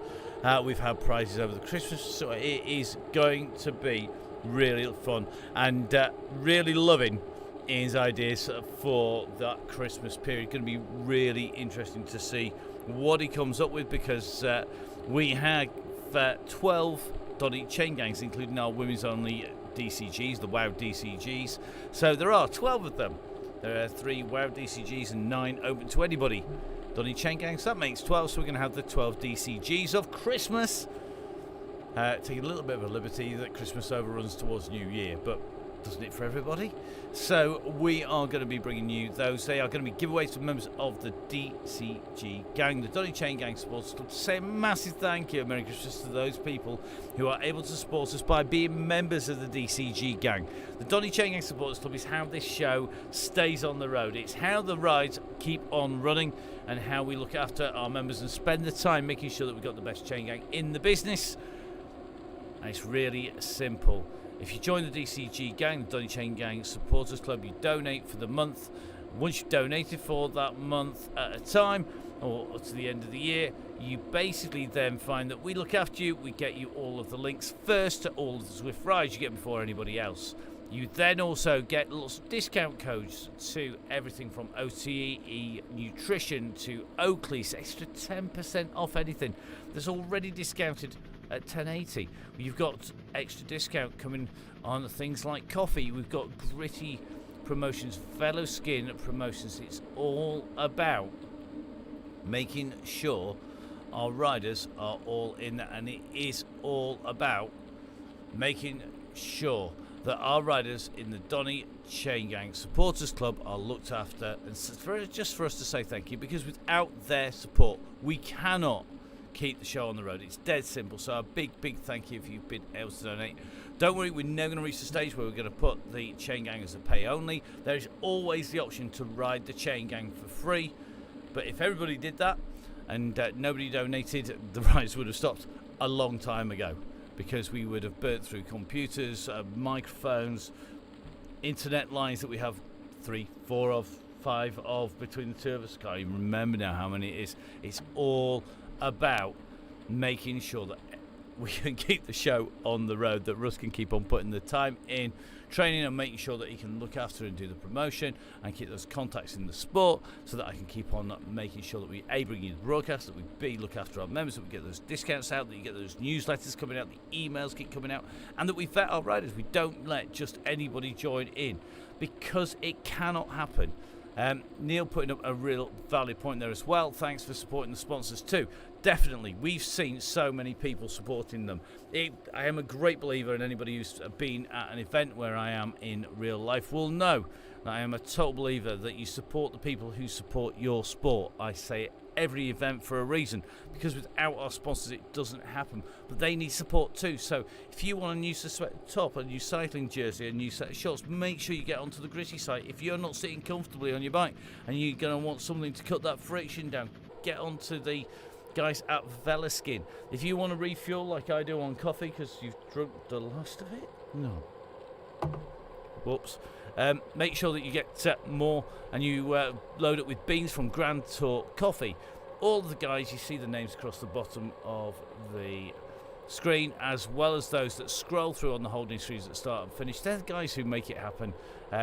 We've had prizes over the Christmas. So it is going to be really fun, and really loving Ian's ideas for that Christmas period. Going to be really interesting to see what he comes up with, because we have 12 Donny Chaingangs, including our women's only DCGs, the WOW DCGs. So there are 12 of them. There are 3 WOW DCGs and 9 open to anybody Donny Chaingangs. That makes 12, so we're going to have the 12 DCGs of Christmas. Taking a little bit of a liberty that Christmas overruns towards New Year, but doesn't it for everybody? So we are going to be bringing you those. They are going to be giveaways to members of the DCG gang, the Donny Chaingang Supporters Club. To say a massive thank you, Merry Christmas, to those people who are able to support us by being members of the DCG gang. The Donny Chaingang Supporters Club is how this show stays on the road. It's how the rides keep on running, and how we look after our members and spend the time making sure that we've got the best chain gang in the business. And it's really simple. If you join the DCG gang, the Donny Chaingang Supporters Club, you donate for the month. Once you've donated for that month at a time, or to the end of the year, you basically then find that we look after you. We get you all of the links first to all of the Zwift rides you get before anybody else. You then also get lots of discount codes to everything from OTE Nutrition to Oakley's, extra 10% off anything that's already discounted at 1080. You've got extra discount coming on things like coffee. We've got Gritty promotions, Fellow Skin promotions. It's all about making sure our riders are all in there, and it is all about making sure that our riders in the Donny Chaingang Supporters Club are looked after, and just for us to say thank you, because without their support we cannot keep the show on the road. It's dead simple. So a big thank you if you've been able to donate. Don't worry, we're never going to reach the stage where we're going to put the chain gang as a pay only. There is always the option to ride the chain gang for free, but if everybody did that and nobody donated, the rides would have stopped a long time ago, because we would have burnt through computers, microphones, internet lines that we have 3, 4 of, 5 of between the two of us. Can't even remember now how many it is. It's all about making sure that we can keep the show on the road, that Russ can keep on putting the time in training and making sure that he can look after and do the promotion and keep those contacts in the sport, so that I can keep on making sure that we A, bring you the broadcast, that we B, look after our members, that we get those discounts out, that you get those newsletters coming out, the emails keep coming out, and that we vet our riders. We don't let just anybody join in, because it cannot happen. Neil putting up a real valid point there as well. Thanks for supporting the sponsors too. Definitely, we've seen so many people supporting them. I am a great believer, and anybody who's been at an event where I am in real life will know that I am a total believer that you support the people who support your sport. I say it every event for a reason, because without our sponsors it doesn't happen, but they need support too. So if you want a new top, a new cycling jersey, a new set of shorts, make sure you get onto the Gritty site. If you're not sitting comfortably on your bike and you're going to want something to cut that friction down, get onto the guys at Velaskin. If you want to refuel like I do on coffee because you've drunk the last of it, no, Whoops. Make sure that you get more, and you load up with beans from Grand Tour Coffee. All of the guys, you see the names across the bottom of the screen, as well as those that scroll through on the holding screens at start and finish. They're the guys who make it happen.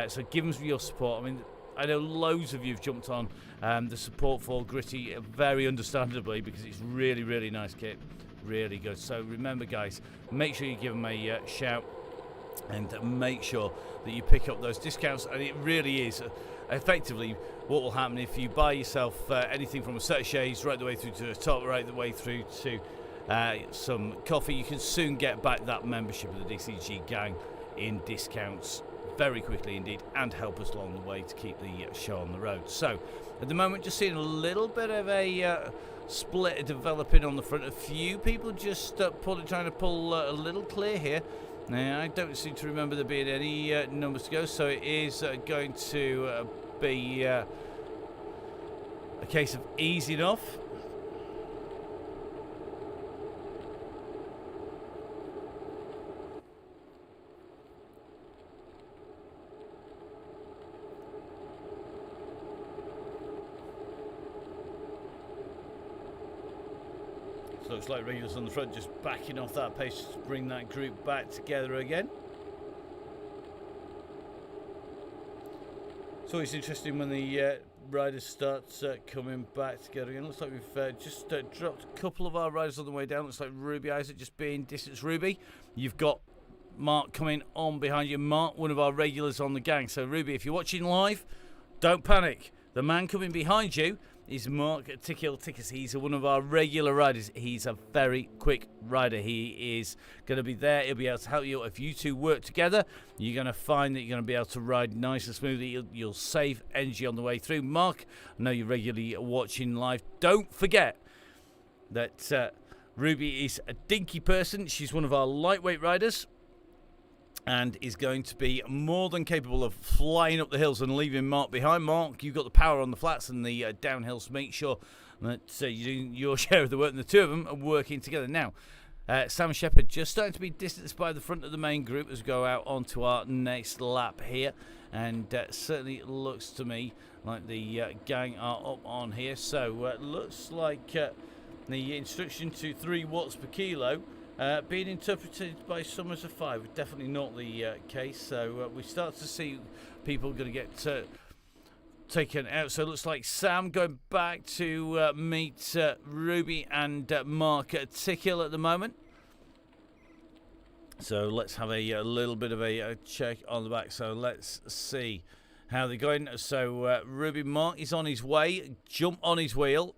So give them your support. I mean, I know loads of you have jumped on the support for Gritty, very understandably, because it's really, really nice kit. Really good. So remember, guys, make sure you give them a shout, and make sure that you pick up those discounts. And it really is effectively what will happen if you buy yourself anything from a set of shades right the way through to the top, right the way through to some coffee. You can soon get back that membership of the DCG gang in discounts very quickly indeed, and help us along the way to keep the show on the road. So at the moment, just seeing a little bit of a split developing on the front. A few people just trying to pull a little clear here. Now, I don't seem to remember there being any numbers to go, so it is going to be a case of easing off. So looks like regulars on the front just backing off that pace to bring that group back together again. It's always interesting when the riders start coming back together again. Looks like we've just dropped a couple of our riders on the way down. Looks like Ruby Isaac just being distance Ruby. You've got Mark coming on behind you. Mark, one of our regulars on the gang. So Ruby, if you're watching live, don't panic. The man coming behind you is Mark Tickles. He's one of our regular riders. He's a very quick rider. He is going to be there. He'll be able to help you. If you two work together, you're going to find that you're going to be able to ride nice and smoothly. You'll save energy on the way through. Mark, I know you're regularly watching live. Don't forget that Ruby is a dinky person. She's one of our lightweight riders, and is going to be more than capable of flying up the hills and leaving Mark behind. Mark, you've got the power on the flats and the downhills. Make sure that you're doing your share of the work, and the two of them are working together. Now, Sam Shepherd just starting to be distanced by the front of the main group as we go out onto our next lap here. And certainly it looks to me like the gang are up on here. So it looks like the instruction to 3 watts per kilo being interpreted by some as a 5, definitely not the case. So we start to see people going to get taken out. So it looks like Sam going back to meet Ruby and Mark Tickle at the moment. So let's have a little bit of a check on the back. So let's see how they're going. So Ruby, Mark is on his way. Jump on his wheel.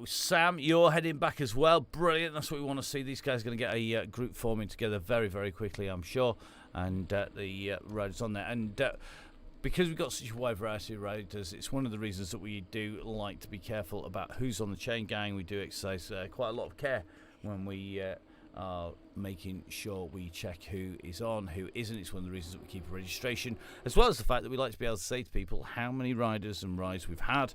Sam, you're heading back as well. Brilliant. That's what we want to see. These guys are going to get a group forming together very, very quickly, I'm sure. And the riders on there. And because we've got such a wide variety of riders, it's one of the reasons that we do like to be careful about who's on the chain gang. We do exercise quite a lot of care when we are making sure we check who is on, who isn't. It's one of the reasons that we keep a registration, as well as the fact that we like to be able to say to people how many riders and rides we've had,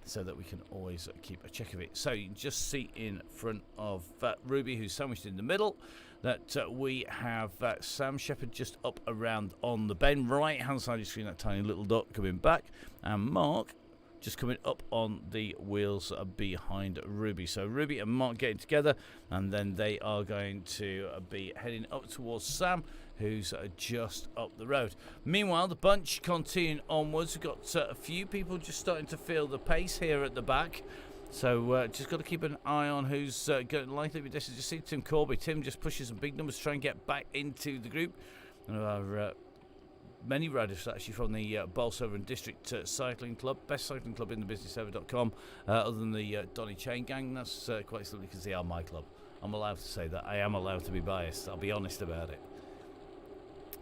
so that we can always keep a check of it. So you can just see in front of Ruby, who's sandwiched in the middle, that we have Sam Shepherd just up around on the bend, right hand side of the screen, that tiny little dot coming back, and Mark just coming up on the wheels behind Ruby. So Ruby and Mark getting together, and then they are going to be heading up towards Sam, who's just up the road. Meanwhile, the bunch continuing onwards. We've got a few people just starting to feel the pace here at the back. So just got to keep an eye on who's going likely to be distant. Just see Tim Corby. Tim just pushes some big numbers to try and get back into the group. One of our many riders actually from the Bolsover and District Cycling Club, best cycling club in the businessever.com, other than the Donny Chaingang. That's quite simply because they are my club. I'm allowed to say that. I am allowed to be biased. I'll be honest about it.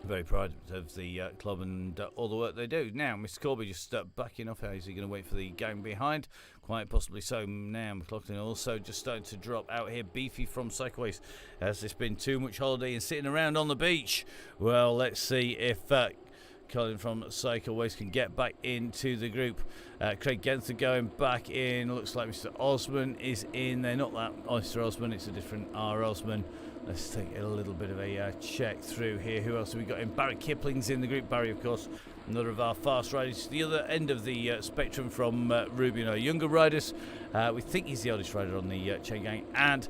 Very proud of the club and all the work they do. Now, Mr. Corby just backing off. How is he going to wait for the gang behind? Quite possibly so. Now, McLaughlin also just starting to drop out here. Beefy from Cycleways. Has this been too much holiday and sitting around on the beach? Well, let's see if Colin from Cycleways can get back into the group. Craig Genther going back in. Looks like Mr. Osman is in there. Not that Mr. Osman, it's a different R. Osman. Let's take a little bit of a check through here. Who else have we got in? Barry Kipling's in the group. Barry, of course, another of our fast riders. The other end of the spectrum from Ruby and our younger riders. We think he's the oldest rider on the Chaingang, and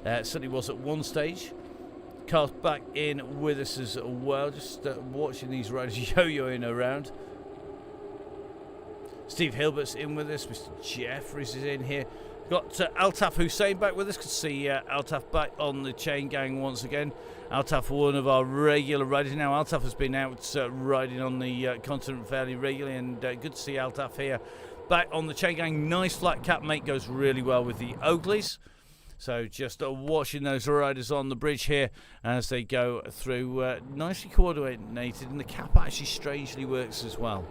certainly was at one stage. Carl's back in with us as well. Just watching these riders yo-yoing around. Steve Hilbert's in with us. Mr. Jeffries is in here. Got Altaf Hussein back with us. Could see Altaf back on the Chaingang once again. Altaf, one of our regular riders. Now, Altaf has been out riding on the continent fairly regularly, and good to see Altaf here back on the Chaingang. Nice flat cap, mate. Goes really well with the Oakleys. So just watching those riders on the bridge here as they go through. Nicely coordinated, and the cap actually strangely works as well.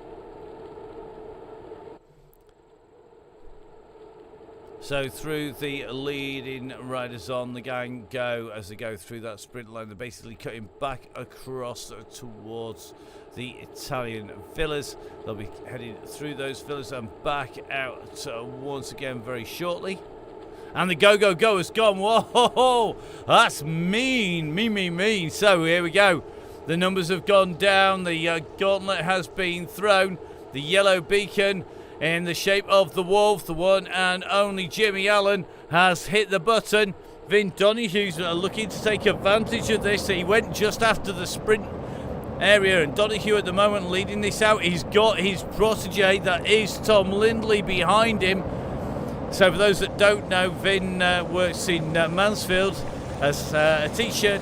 So through the leading riders on the gang go as they go through that sprint line. They're basically cutting back across towards the Italian villas. They'll be heading through those villas and back out once again very shortly. And the go has gone. Whoa, that's mean. So here we go. The numbers have gone down. The gauntlet has been thrown. The yellow beacon in the shape of the wolf, the one and only Jimmy Allen, has hit the button. Vin Donahue looking to take advantage of this. He went just after the sprint area, and Donahue at the moment leading this out. He's got his protege, that is Tom Lindley, behind him. So for those that don't know, Vin works in Mansfield as a teacher.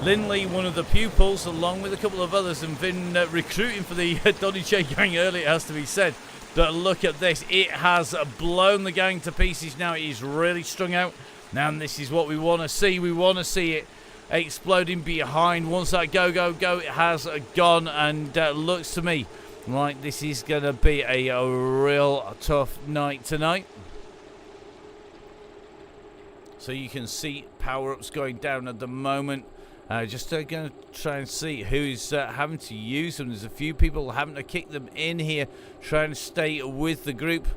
Lindley, one of the pupils, along with a couple of others, and Vin recruiting for the Donny Chaingang early, it has to be said. But look at this, it has blown the gang to pieces now. It is really strung out. Now this is what we want to see. We want to see it exploding behind. Once that go, it has gone, and looks to me like this is going to be a real tough night tonight. So you can see power-ups going down at the moment. Just going to try and see who's having to use them. There's a few people having to kick them in here, trying to stay with the group.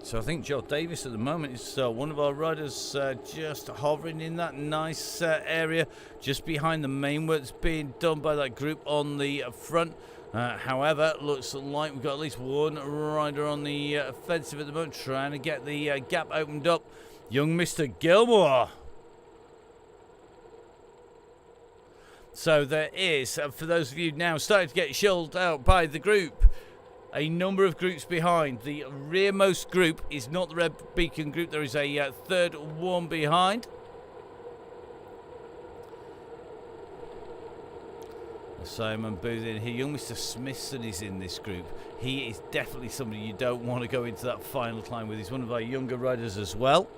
So I think Joe Davis at the moment is one of our riders just hovering in that nice area just behind the main works being done by that group on the front. However, looks like we've got at least one rider on the offensive at the moment, trying to get the gap opened up. Young Mr. Gilmore. So there is, for those of you now starting to get shelled out by the group, a number of groups behind. The rearmost group is not the Red Beacon group. There is a third one behind. Simon Booth in here. Young Mr. Smithson is in this group. He is definitely somebody you don't want to go into that final climb with. He's one of our younger riders as well.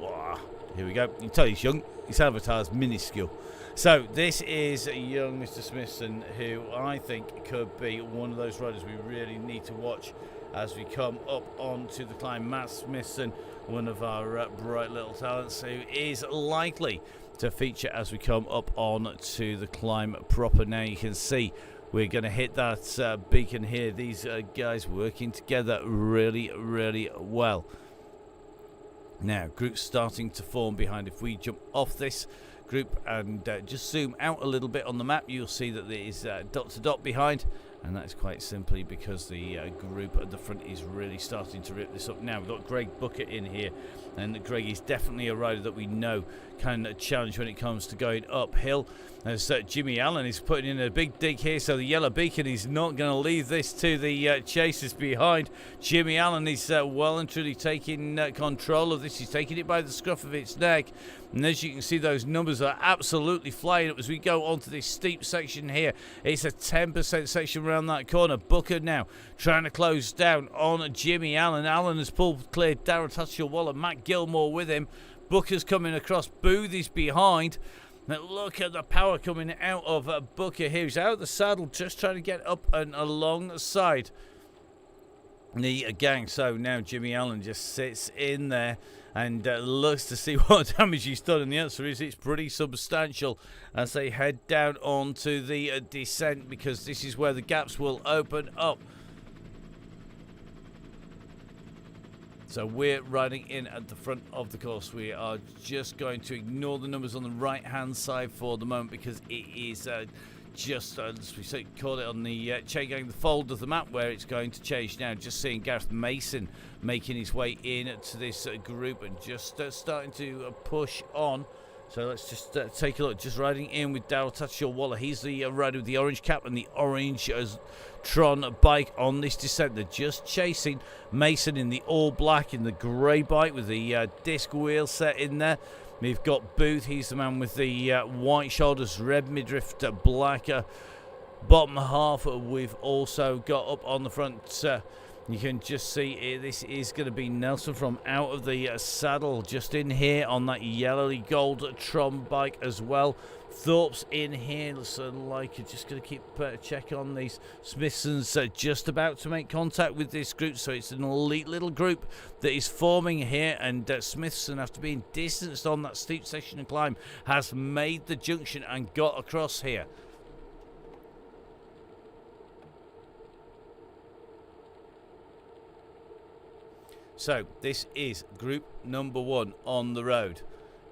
Wow. Here we go. You can tell he's young. His avatar's minuscule. So this is young Mr. Smithson, who I think could be one of those riders we really need to watch as we come up onto the climb. Matt Smithson, one of our bright little talents, who is likely to feature as we come up on to the climb proper. Now you can see we're going to hit that beacon here. These guys working together really well. Now groups starting to form behind. If we jump off this group and just zoom out a little bit on the map, you'll see that there is dot to dot behind, and that's quite simply because the group at the front is really starting to rip this up. Now we've got Greg Bucket in here, and Greg is definitely a rider that we know can challenge when it comes to going uphill. As Jimmy Allen is putting in a big dig here, so the yellow beacon is not going to leave this to the chasers behind. Jimmy Allen is well and truly taking control of this. He's taking it by the scruff of its neck, and as you can see, those numbers are absolutely flying up as we go onto this steep section here. It's a 10% section around that corner. Booker now trying to close down on Jimmy Allen. Allen has pulled clear. Darren Tatchell-Waller, Matt Gilmore with him. Booker's coming across. Booth is behind. Now look at the power coming out of Booker here. He's out of the saddle, just trying to get up and alongside the gang. So now Jimmy Allen just sits in there and looks to see what damage he's done. And the answer is it's pretty substantial as they head down onto the descent, because this is where the gaps will open up. So we're riding in at the front of the course. We are just going to ignore the numbers on the right-hand side for the moment because it is just, as we call it on the Chaingang, the fold of the map where it's going to change now. Just seeing Gareth Mason making his way in to this group and just starting to push on. So let's just take a look. Just riding in with Daryl Tatchell-Waller. He's the rider with the orange cap and the orange Tron bike on this descent. They're just chasing Mason in the all black, in the grey bike with the disc wheel set in there. We've got Booth. He's the man with the white shoulders, red midriff, black bottom half. We've also got up on the front. You can just see this is going to be Nelson from out of the saddle, just in here on that yellowy gold Tron bike as well. Thorpe's in here, looks like you're just going to keep check on these. Smithson's just about to make contact with this group, so it's an elite little group that is forming here, and Smithson, after being distanced on that steep section and climb, has made the junction and got across here. So this is group number 1 on the road.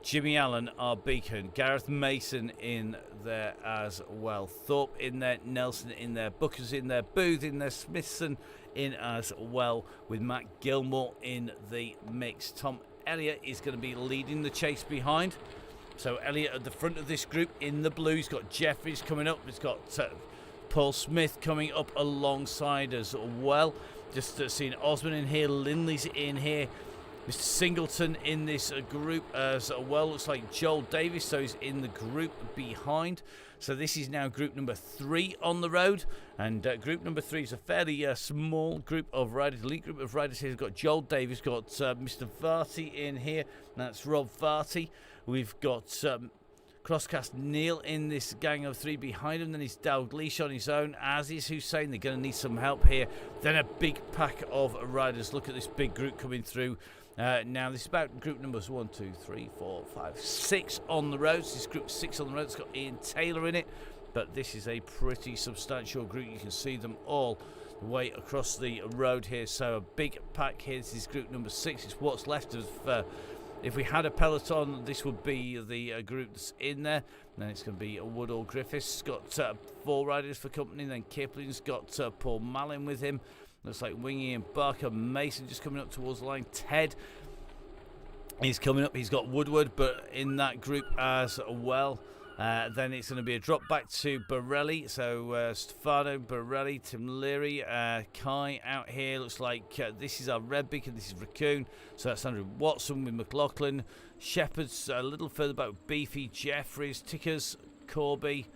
Jimmy Allen, our beacon. Gareth Mason in there as well. Thorpe in there. Nelson in there. Booker's in there. Booth in there. Smithson in as well, with Matt Gilmore in the mix. Tom Elliott is going to be leading the chase behind. So Elliott at the front of this group in the blue. He's got Jeffries coming up. He's got Paul Smith coming up alongside as well. Just seeing Osman in here, Lindley's in here, Mr. Singleton in this group as well. Looks like Joel Davis, so he's in the group behind. So this is now group number 3 on the road, and group number 3 is a fairly small group of riders, elite group of riders here. We've got Joel Davis, got Mr. Varty in here, that's Rob Varty. We've got Crosscast Neil in this gang of 3 behind him. Then he's Dalglish on his own, as is Hussein. They're going to need some help here. Then a big pack of riders. Look at this big group coming through. Now this is about group numbers 1, 2, 3, 4, 5, 6 on the road. This is group 6 on the road. It's got Ian Taylor in it, but this is a pretty substantial group. You can see them all the way across the road here. So a big pack here. This is group number 6. It's what's left of if we had a peloton, this would be the group that's in there. Then it's going to be Woodall Griffiths. Got 4 riders for company. Then Kipling's got Paul Mallin with him. Looks like Wingy and Barker. Mason just coming up towards the line. Ted is coming up. He's got Woodward, but in that group as well. Then it's going to be a drop back to Borelli. So Stefano, Borelli, Tim Leary, Kai out here. Looks like this is our Red Beacon. This is Raccoon. So that's Andrew Watson with McLaughlin. Shepherd's a little further back. Beefy, Jeffries, Tickers, Corby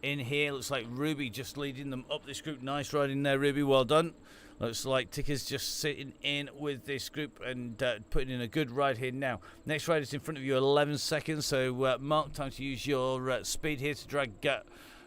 in here. Looks like Ruby just leading them up this group. Nice riding there, Ruby. Well done. Looks like Ticker's just sitting in with this group and putting in a good ride here now. Next rider's in front of you, 11 seconds. So, Mark, time to use your speed here to drag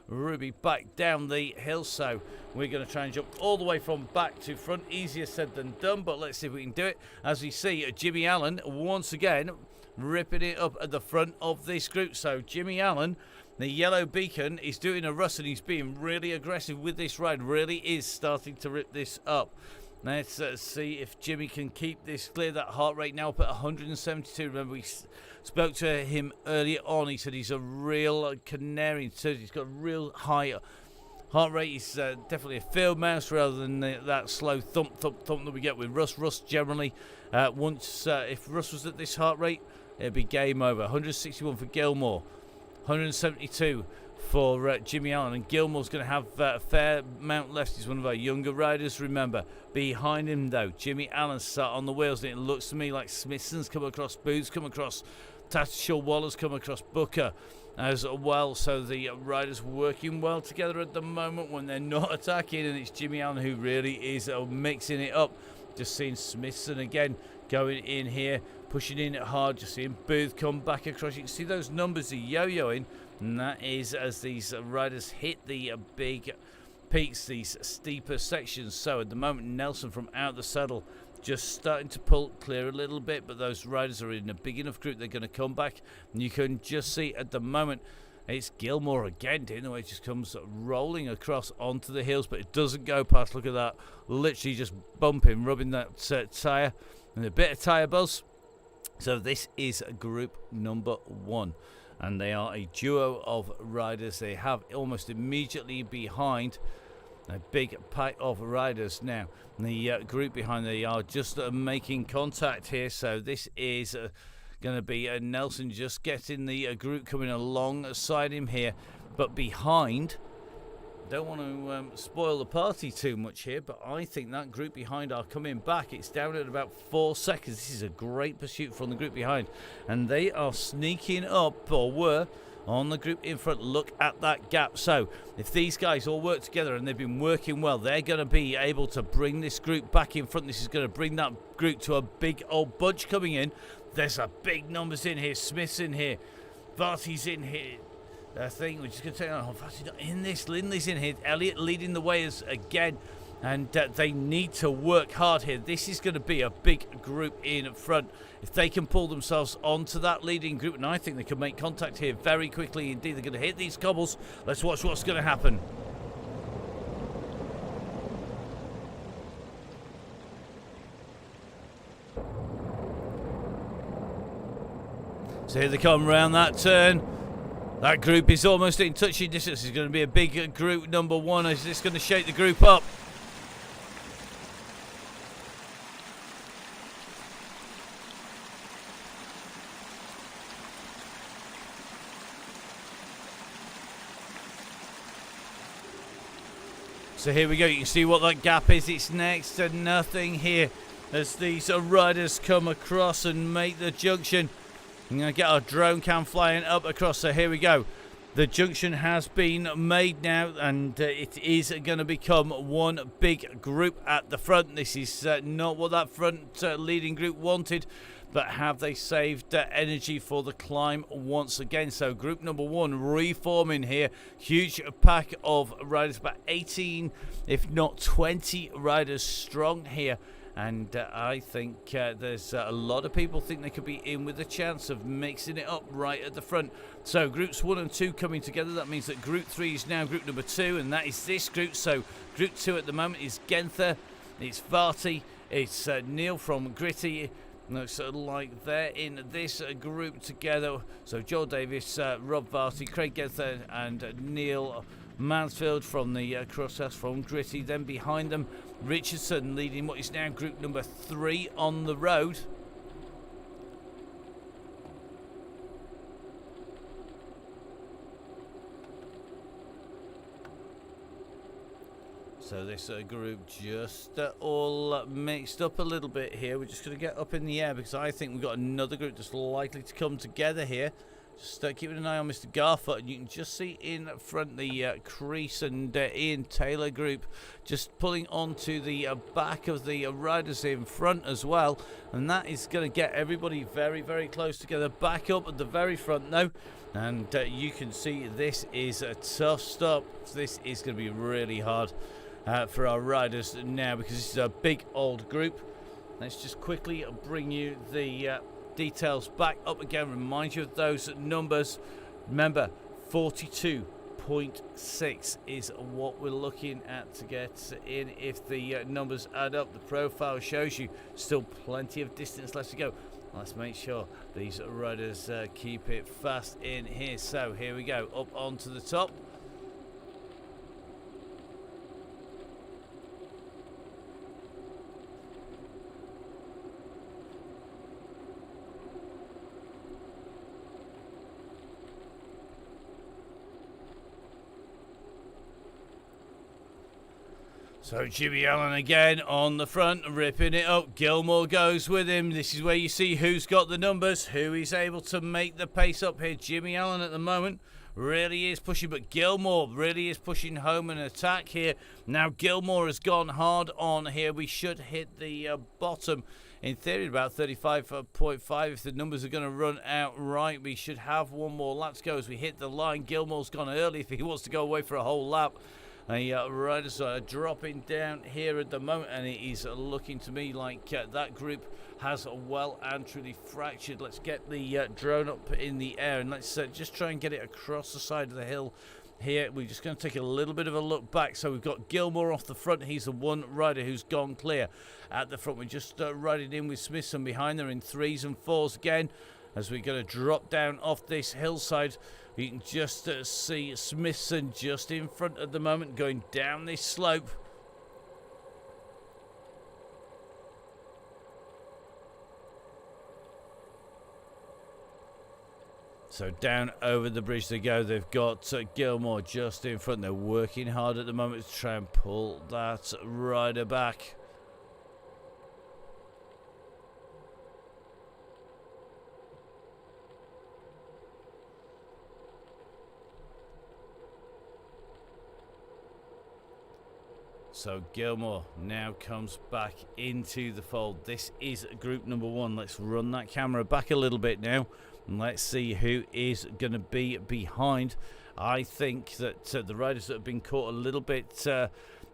Ruby back down the hill. So we're going to try and jump all the way from back to front. Easier said than done, but let's see if we can do it. As we see, Jimmy Allen once again ripping it up at the front of this group. So Jimmy Allen, the yellow beacon, is doing a rust and he's being really aggressive with this ride. Really is starting to rip this up. Let's see if Jimmy can keep this clear. That heart rate now up at 172. Remember, we spoke to him earlier on. He said he's a real canary. So he's got a real high heart rate. He's definitely a field mouse rather than that slow thump that we get with Russ. Russ generally, if Russ was at this heart rate, it'd be game over. 161 for Gilmore. 172 for Jimmy Allen, and Gilmore's going to have a fair amount left. He's one of our younger riders, remember. Behind him, though, Jimmy Allen sat on the wheels, and it looks to me like Smithson's come across, Booth's come across, Tatchell-Waller's come across, Booker as well. So the riders working well together at the moment when they're not attacking, and it's Jimmy Allen who really is mixing it up. Just seeing Smithson again going in here, pushing in hard. Just seeing Booth come back across. You can see those numbers are yo-yoing, and that is as these riders hit the big peaks, these steeper sections. So at the moment, Nelson from out the saddle just starting to pull clear a little bit, but those riders are in a big enough group, they're going to come back, and you can just see at the moment it's Gilmore again doing the way it just comes rolling across onto the hills, but it doesn't go past. Look at that, literally just bumping, rubbing that tyre and a bit of tyre buzz. So this is group number 1, and they are a duo of riders. They have almost immediately behind a big pack of riders now. The group behind, they are just making contact here. So this is going to be Nelson just getting the group coming alongside him here. But behind, don't want to spoil the party too much here, but I think that group behind are coming back. It's down at about 4 seconds. This is a great pursuit from the group behind, and they are sneaking up, or were, on the group in front. Look at that gap. So if these guys all work together, and they've been working well, they're going to be able to bring this group back in front. This is going to bring that group to a big old bunch coming in. There's a big numbers in here. Smith's in here. Varty's in here. I think we're just going to take on. Varty's not in this. Lindley's in here. Elliott leading the way again. And they need to work hard here. This is going to be a big group in front. If they can pull themselves onto that leading group, and I think they can make contact here very quickly indeed. They're going to hit these cobbles. Let's watch what's going to happen. So here they come round that turn. That group is almost in touching distance. It's going to be a big group number 1. Is this going to shake the group up? So here we go. You can see what that gap is. It's next to nothing here as these riders come across and make the junction. I'm going to get our drone cam flying up across. So here we go. The junction has been made now, and it is going to become one big group at the front. This is not what that front leading group wanted, but have they saved energy for the climb once again? So group number 1 reforming here. Huge pack of riders, about 18, if not 20 riders strong here. And I think there's a lot of people think they could be in with a chance of mixing it up right at the front. So groups 1 and 2 coming together. That means that group 3 is now group number 2, and that is this group. So group 2 at the moment is Genther, it's Varty, it's Neil from Gritty. Looks like they're in this group together. So Joel Davis, Rob Varty, Craig Genther, and Neil Mansfield from the Crosshouse from Gritty. Then behind them, Richardson leading what is now group number 3 on the road. So this group just all mixed up a little bit here. We're just going to get up in the air because I think we've got another group that's likely to come together here. Just keeping an eye on Mr. Garfoot, and you can just see in front the Crease and Ian Taylor group just pulling onto the back of the riders in front as well, and that is going to get everybody very, very close together. Back up at the very front now, and you can see this is a tough stop. This is going to be really hard for our riders now because this is a big old group. Let's just quickly bring you the details back up again, remind you of those numbers. Remember, 42.6 is what we're looking at to get in. If the numbers add up, the profile shows you still plenty of distance left to go. Let's make sure these riders keep it fast in here. So here we go, up onto the top. So Jimmy Allen again on the front, ripping it up. Gilmore goes with him. This is where you see who's got the numbers, who is able to make the pace up here. Jimmy Allen at the moment really is pushing, but Gilmore really is pushing home an attack here. Now Gilmore has gone hard on here. We should hit the bottom. In theory, about 35.5. If the numbers are going to run out right, we should have one more lap to go as we hit the line. Gilmore's gone early if he wants to go away for a whole lap. Riders are dropping down here at the moment, and it is looking to me like that group has well and truly fractured. Let's get the drone up in the air, and let's just try and get it across the side of the hill here. We're just going to take a little bit of a look back. So we've got Gilmore off the front. He's the one rider who's gone clear at the front. We're just riding in with Smithson behind there in 3s and 4s again. As we're going to drop down off this hillside, you can just see Smithson just in front at the moment going down this slope. So down over the bridge they go. They've got Gilmore just in front. They're working hard at the moment to try and pull that rider back. So Gilmore now comes back into the fold. This is group number 1. Let's run that camera back a little bit now. And let's see who is going to be behind. I think that the riders that have been caught a little bit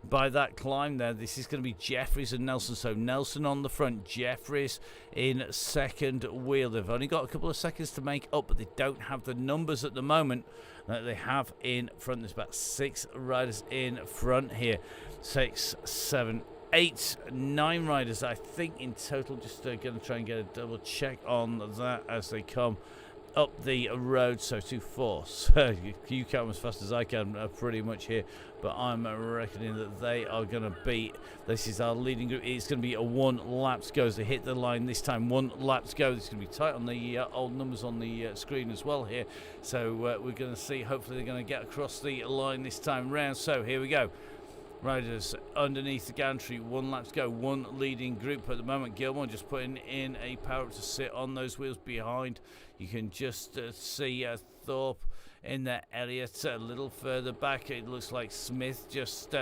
by that climb there, this is going to be Jeffries and Nelson. So Nelson on the front, Jeffries in second wheel. They've only got a couple of seconds to make up, but they don't have the numbers at the moment that they have in front. There's about 6 riders in front here. 6, 7, 8, 9 riders, I think, in total. Just going to try and get a double check on that as they come up the road. So 2, 4. So you count as fast as I can pretty much here. But I'm reckoning that they are going to be, this is our leading group. It's going to be a 1 lap to go as they hit the line this time. 1 lap to go. It's going to be tight on the old numbers on the screen as well here. So we're going to see, hopefully they're going to get across the line this time round. So here we go. Riders underneath the gantry, 1 lap to go, 1 leading group at the moment. Gilmore just putting in a power up to sit on those wheels behind. You can just see Thorpe in there, Elliott a little further back. It looks like Smith just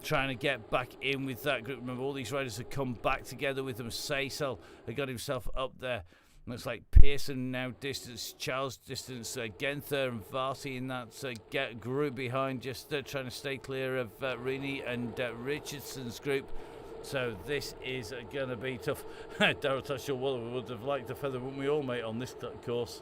trying to get back in with that group. Remember, all these riders have come back together with them. Saisel has got himself up there. Looks like Pearson now distance, Charles distance, Genther and Varty in that group behind, just trying to stay clear of Rini and Richardson's group. So this is going to be tough. Darrell Tashaw Waller would have liked a feather, wouldn't we all, mate, on this course?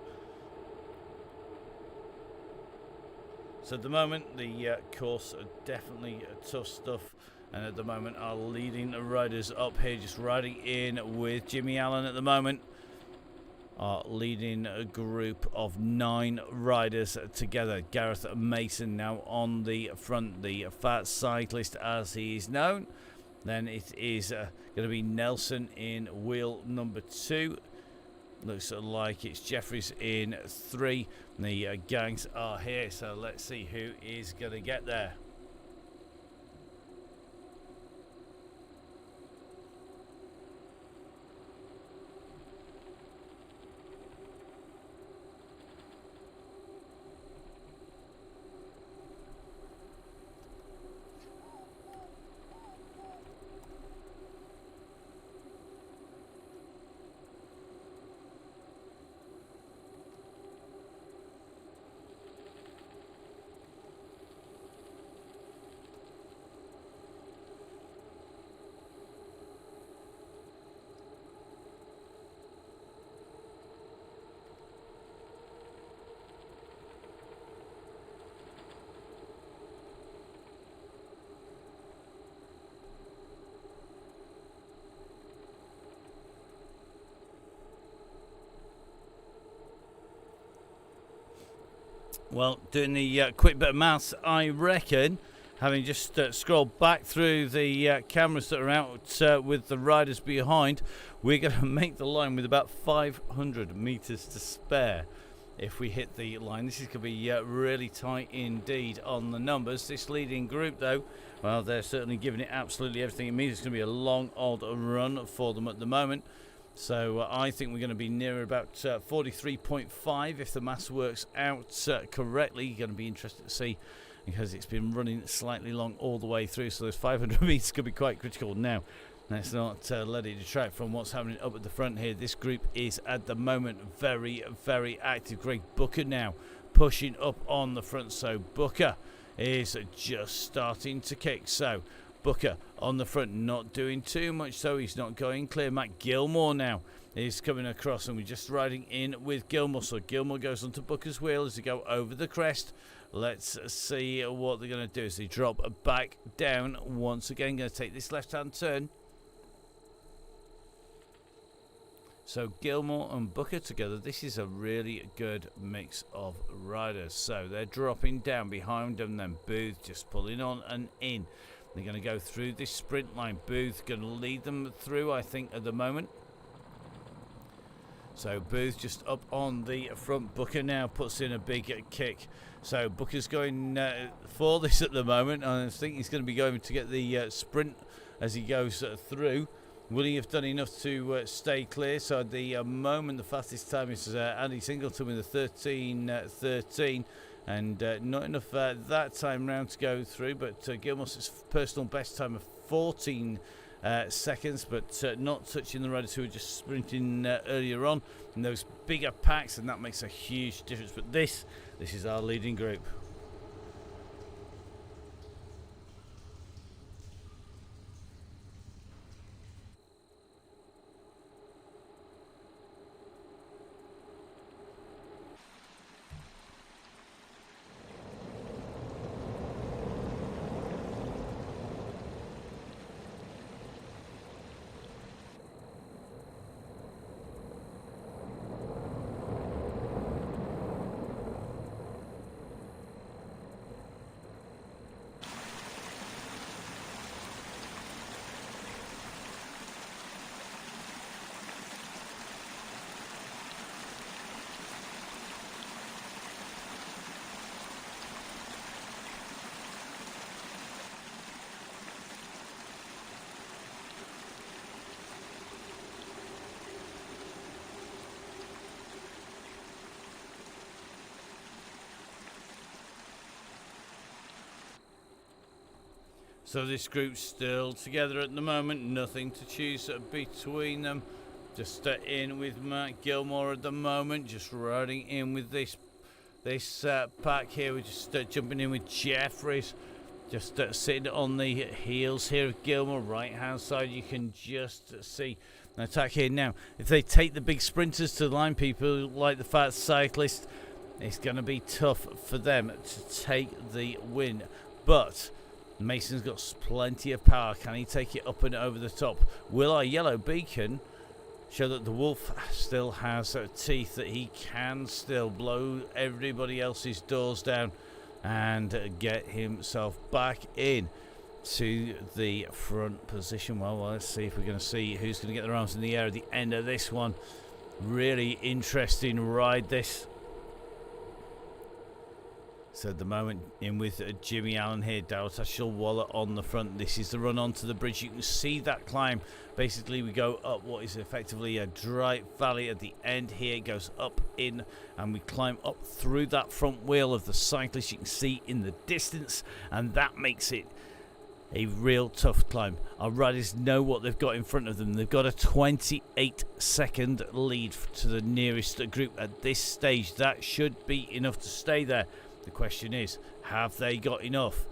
So at the moment, the course definitely tough stuff. And at the moment, our leading riders up here, just riding in with Jimmy Allen at the moment. Our leading a group of 9 riders together. Gareth Mason now on the front, the fat cyclist as he is known. Then it is going to be Nelson in wheel number 2. Looks like it's Jeffries in 3. The gangs are here, so let's see who is going to get there. Well, doing the quick bit of maths, I reckon, having just scrolled back through the cameras that are out with the riders behind, we're going to make the line with about 500 metres to spare if we hit the line. This is going to be really tight indeed on the numbers. This leading group, though, well, they're certainly giving it absolutely everything. It means it's going to be a long, odd run for them at the moment. So I think we're going to be near about 43.5 if the maths works out correctly. You're going to be interested to see, because it's been running slightly long all the way through. So those 500 metres could be quite critical. Now, let's not let it detract from what's happening up at the front here. This group is at the moment very, very active. Greg Booker now pushing up on the front. So Booker is just starting to kick. So Booker on the front, not doing too much, so he's not going clear. Matt Gilmore now is coming across, and we're just riding in with Gilmore. So Gilmore goes onto Booker's wheel as they go over the crest. Let's see what they're going to do as they drop back down once again. Going to take this left-hand turn. So Gilmore and Booker together, this is a really good mix of riders. So they're dropping down behind them, then Booth just pulling on and in. They're going to go through this sprint line. Booth going to lead them through, I think, at the moment. So Booth just up on the front. Booker now puts in a big kick. So Booker's going for this at the moment. I think he's going to be going to get the sprint as he goes through. Will he have done enough to stay clear? So at the moment, the fastest time is Andy Singleton with a 13.13. And not enough that time round to go through. But Gilmore's personal best time of 14 seconds, but not touching the riders who were just sprinting earlier on in those bigger packs, and that makes a huge difference. But this is our leading group. So this group's still together at the moment, nothing to choose between them. Just in with Matt Gilmore at the moment, just riding in with this pack here. We're just jumping in with Jeffries, just sitting on the heels here of Gilmore. Right hand side, you can just see an attack here. Now, if they take the big sprinters to the line, people like the fat cyclist, it's going to be tough for them to take the win. But Mason's got plenty of power. Can he take it up and over the top? Will our yellow beacon show that the wolf still has teeth, that he can still blow everybody else's doors down and get himself back in to the front position? Well, let's see if we're going to see who's going to get their arms in the air at the end of this one. Really interesting ride, this. So at the moment, in with Jimmy Allen here, Darrell Waller on the front. This is the run onto the bridge. You can see that climb. Basically, we go up what is effectively a dry valley at the end here. It goes up in, and we climb up through that front wheel of the cyclist. You can see in the distance, and that makes it a real tough climb. Our riders know what they've got in front of them. They've got a 28-second lead to the nearest group at this stage. That should be enough to stay there. The question is, have they got enough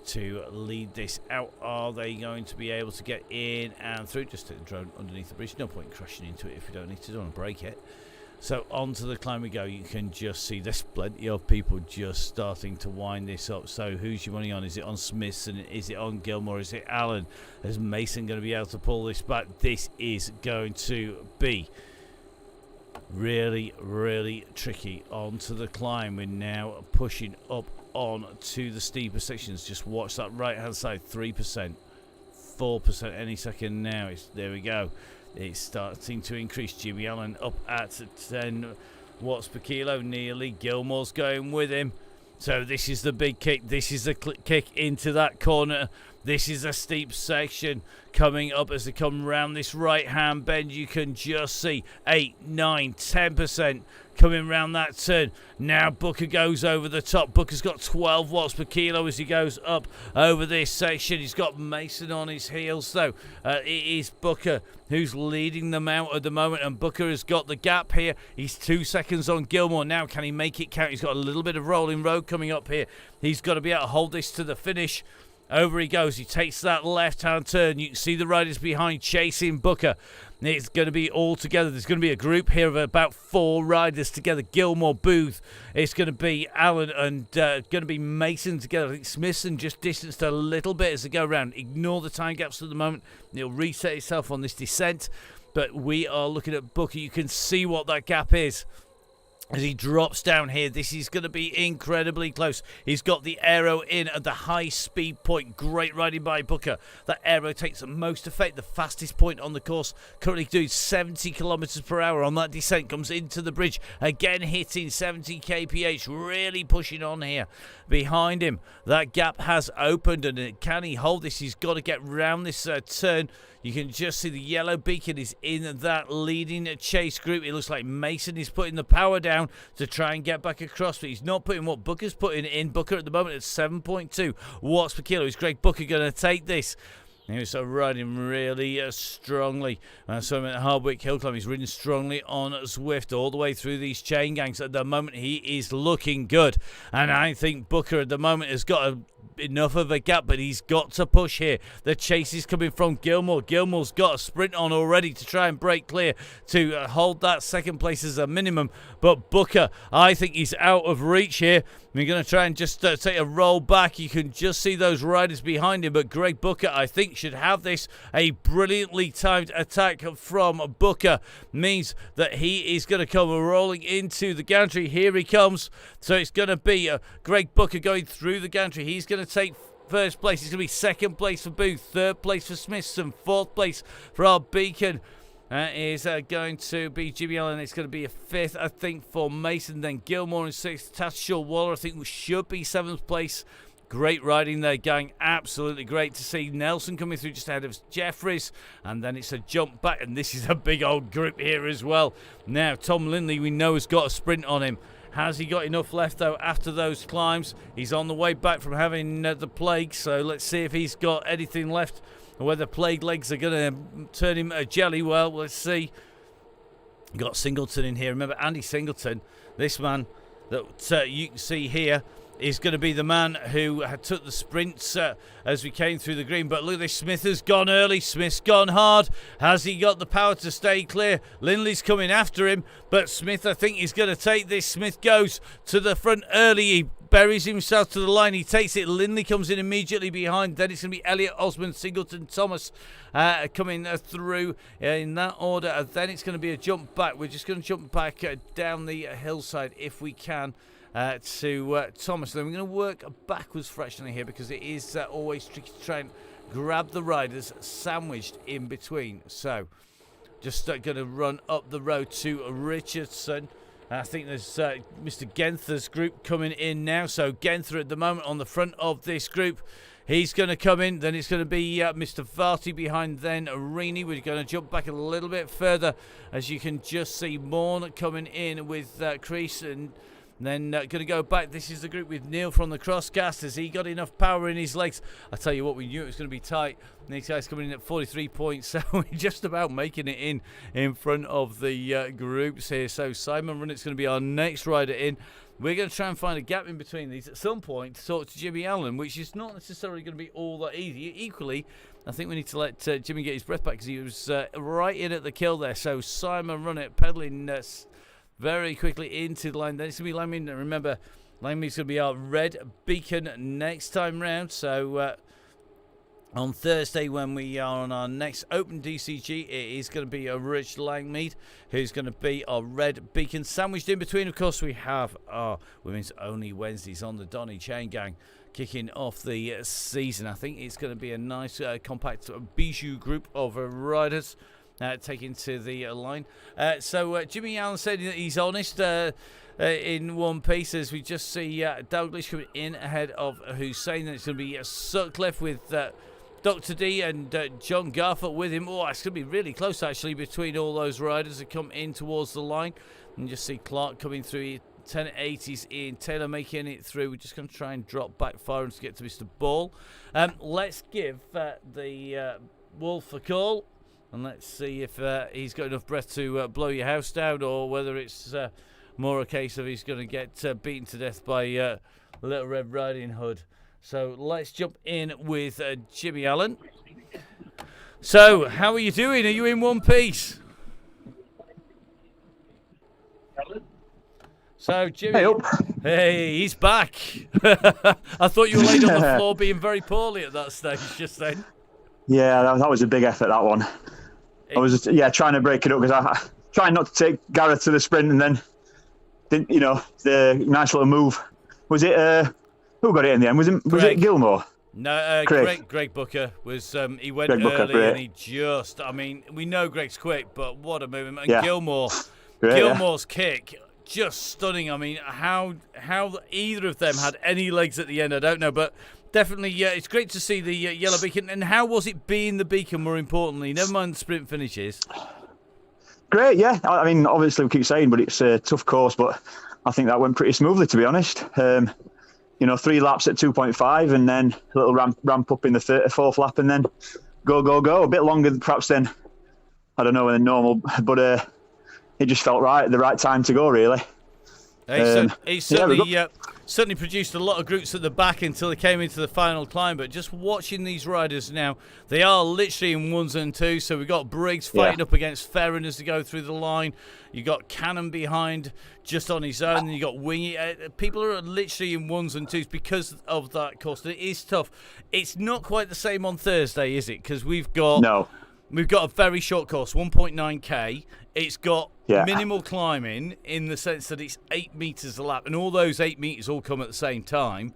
to lead this out? Are they going to be able to get in and through? Just take the drone underneath the bridge. No point crashing into it if you don't need to. Don't want to break it. So onto the climb we go. You can just see there's plenty of people just starting to wind this up. So who's your money on? Is it on Smithson? Is it on Gilmore? Is it Allen? Is Mason going to be able to pull this back? This is going to be really, really tricky. Onto the climb. We're now pushing up on to the steeper sections. Just watch that right hand side. 3%, 4% any second now. There we go. It's starting to increase. Jimmy Allen up at 10 watts per kilo nearly. Gilmore's going with him. So this is the big kick. This is the kick into that corner. This is a steep section coming up as they come round this right-hand bend. You can just see 8, 9, 10% coming round that turn. Now Booker goes over the top. Booker's got 12 watts per kilo as he goes up over this section. He's got Mason on his heels, though. It is Booker who's leading them out at the moment, and Booker has got the gap here. He's 2 seconds on Gilmore. Now can he make it count? He's got a little bit of rolling road coming up here. He's got to be able to hold this to the finish. Over he goes. He takes that left-hand turn. You can see the riders behind chasing Booker. It's going to be all together. There's going to be a group here of about 4 riders together. Gilmore, Booth. It's going to be Allen and going to be Mason together. I think Smithson just distanced a little bit as they go around. Ignore the time gaps at the moment. It'll reset itself on this descent. But we are looking at Booker. You can see what that gap is. As he drops down here, this is going to be incredibly close. He's got the aero in at the high speed point. Great riding by Booker. That aero takes the most effect, the fastest point on the course. Currently doing 70 kilometers per hour on that descent. Comes into the bridge. Again hitting 70 kph. Really pushing on here. Behind him, that gap has opened. And can he hold this? He's got to get round this turn. You can just see the yellow beacon is in that leading chase group. It looks like Mason is putting the power down to try and get back across, but he's not putting what Booker's putting in. Booker at the moment at 7.2 watts per kilo. Is Greg Booker going to take this? He was riding really strongly. So at Hardwick Hill Climb, he's ridden strongly on Zwift all the way through these chain gangs. At the moment, he is looking good. And I think Booker at the moment has got enough of a gap, but he's got to push here. The chase is coming from Gilmore. Gilmore's got a sprint on already to try and break clear to hold that second place as a minimum. But Booker, I think he's out of reach here. We're going to try and just take a roll back. You can just see those riders behind him, but Greg Booker, I think, should have this. A brilliantly timed attack from Booker means that he is going to come rolling into the gantry. Here he comes. So it's going to be Greg Booker going through the gantry. He's going to take first place. It's going to be second place for Booth, third place for Smithson, fourth place for our Beacon. Is going to be Jimmy Allen. It's going to be a fifth, I think, for Mason. Then Gilmore in sixth. Tatchell Waller, I think, should be seventh place. Great riding there, gang. Absolutely great to see Nelson coming through just ahead of Jeffries. And then it's a jump back. And this is a big old group here as well. Now, Tom Lindley, we know, has got a sprint on him. Has he got enough left, though, after those climbs? He's on the way back from having the plague. So let's see if he's got anything left. Whether plague legs are going to turn him a jelly, well, let's see. Got Singleton in here. Remember, Andy Singleton, this man that you can see here, is going to be the man who took the sprints as we came through the green. But look at this, Smith has gone early. Smith's gone hard. Has he got the power to stay clear? Lindley's coming after him, but Smith, I think, is going to take this. Smith goes to the front early. He buries himself to the line. He takes it. Lindley comes in immediately behind. Then it's going to be Elliot Osmond, Singleton, Thomas coming through in that order. And then it's going to be a jump back. We're just going to jump back down the hillside if we can to Thomas. Then we're going to work backwards fractionally here because it is always tricky to try and grab the riders sandwiched in between. So just going to run up the road to Richardson. I think there's Mr. Genther's group coming in now. So Genther at the moment on the front of this group. He's going to come in. Then it's going to be Mr. Varty behind then Arini. We're going to jump back a little bit further. As you can just see Morn coming in with Crease. And then going to go back. This is the group with Neil from the Crosscast. Has he got enough power in his legs? I tell you what, we knew it was going to be tight. And these guys coming in at 43 points. So we're just about making it in front of the groups here. So Simon Runnett's going to be our next rider in. We're going to try and find a gap in between these at some point to talk to Jimmy Allen, which is not necessarily going to be all that easy. Equally, I think we need to let Jimmy get his breath back because he was right in at the kill there. So Simon Runnett pedaling very quickly into the line. Then it's going to be Langmead. Remember, Langmead's going to be our red beacon next time round. So on Thursday, when we are on our next Open DCG, it is going to be a Rich Langmead who's going to be our red beacon. Sandwiched in between, of course, we have our Women's Only Wednesdays on the Donny Chaingang kicking off the season. I think it's going to be a nice, compact bijou group of riders taking to the line. So Jimmy Allen said that he's honest in one piece as we just see Dalglish coming in ahead of Hussein. Then it's going to be Sutcliffe with Dr. D and John Garfoot with him. Oh, it's going to be really close, actually, between all those riders that come in towards the line. And just see Clark coming through, 1080s in, Taylor making it through. We're just going to try and drop back far and to get to Mr. Ball. Let's give the Wolf a call. And let's see if he's got enough breath to blow your house down, or whether it's more a case of he's going to get beaten to death by Little Red Riding Hood. So let's jump in with Jimmy Allen. So, how are you doing? Are you in one piece? So, Jimmy, hey, he's back. I thought you were laid on the floor being very poorly at that stage just then. Yeah, that was a big effort, that one. I was just, trying to break it up because I trying not to take Gareth to the sprint and then, the nice little move. Was it, who got it in the end? Was it Gilmore? No, Greg Booker was. He went Greg Booker, early and he just. I mean, we know Greg's quick, but what a movement! And Gilmore's kick, just stunning. I mean, how either of them had any legs at the end, I don't know, but definitely, it's great to see the yellow beacon. And how was it being the beacon? More importantly, never mind the sprint finishes. Great, yeah. I mean, obviously we keep saying, but it's a tough course, but I think that went pretty smoothly, to be honest. 3 laps at 2.5 and then a little ramp up in the fourth lap and then go. A bit longer perhaps than, I don't know, than normal, but it just felt right at the right time to go, really. He certainly produced a lot of groups at the back until they came into the final climb. But just watching these riders now, they are literally in 1s and 2s. So we've got Briggs fighting up against Ferrin as they go through the line. You got Cannon behind just on his own. And you got Wingy. People are literally in 1s and 2s because of that course. It is tough. It's not quite the same on Thursday, is it? Because we've got a very short course, 1.9k. It's got minimal climbing in the sense that it's 8 metres a lap, and all those 8 metres all come at the same time.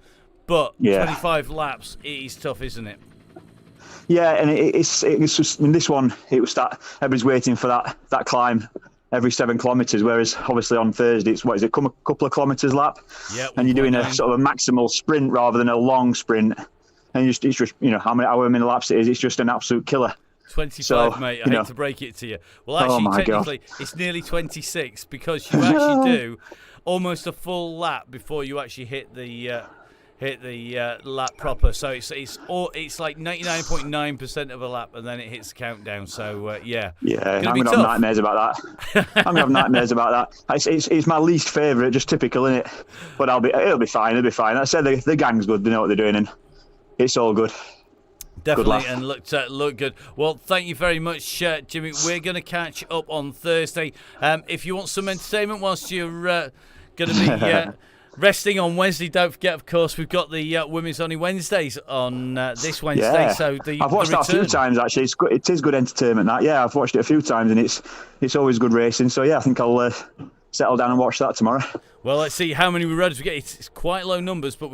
But 25 laps, it is tough, isn't it? Yeah, and it's just, I mean, this one, it was that everybody's waiting for that climb every 7 kilometres, whereas obviously on Thursday it's a couple of kilometres lap, and you're doing a sort of a maximal sprint rather than a long sprint, and it's just however many laps it is, it's just an absolute killer. 25, mate. I hate to break it to you. Well, actually, technically, it's nearly 26 because you actually do almost a full lap before you actually hit the lap proper. So it's like 99.9% of a lap, and then it hits the countdown. So yeah, I'm gonna have nightmares about that. I'm gonna have nightmares about that. It's my least favourite, just typical, innit? But it'll be fine. It'll be fine. I said the gang's good. They know what they're doing, and it's all good. Definitely, and looked good. Well, thank you very much, Jimmy. We're going to catch up on Thursday. If you want some entertainment whilst you're going to be resting on Wednesday, don't forget, of course, we've got the Women's Only Wednesdays on this Wednesday. Yeah. So I've watched that a few times, actually. It is good entertainment, that. Yeah, I've watched it a few times, and it's always good racing. So, yeah, I think I'll settle down and watch that tomorrow. Well, let's see how many riders we get. It's quite low numbers, but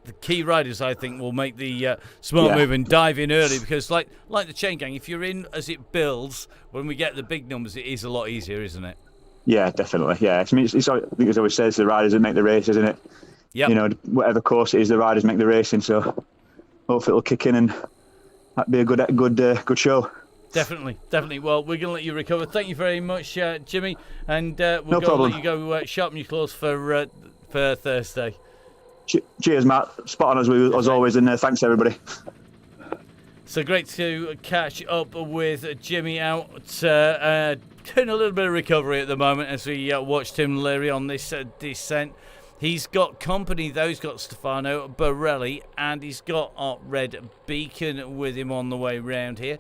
the key riders, I think, will make the smart move and dive in early because, like the chain gang, if you're in as it builds, when we get the big numbers, it is a lot easier, isn't it? Yeah, definitely. Yeah, I mean, I think it always says the riders that make the race, isn't it? Yeah. Whatever course it is, the riders make the racing. So hopefully it'll kick in and that'd be a good show. Definitely. Well, we're going to let you recover. Thank you very much, Jimmy, and we'll no problem. Let you go sharpen your clothes for Thursday. Cheers, Matt. Spot on as always, and thanks everybody. So great to catch up with Jimmy out doing a little bit of recovery at the moment as we watched him Leary on this descent. He's got company though. He's got Stefano Borelli and he's got Red Beacon with him on the way round here.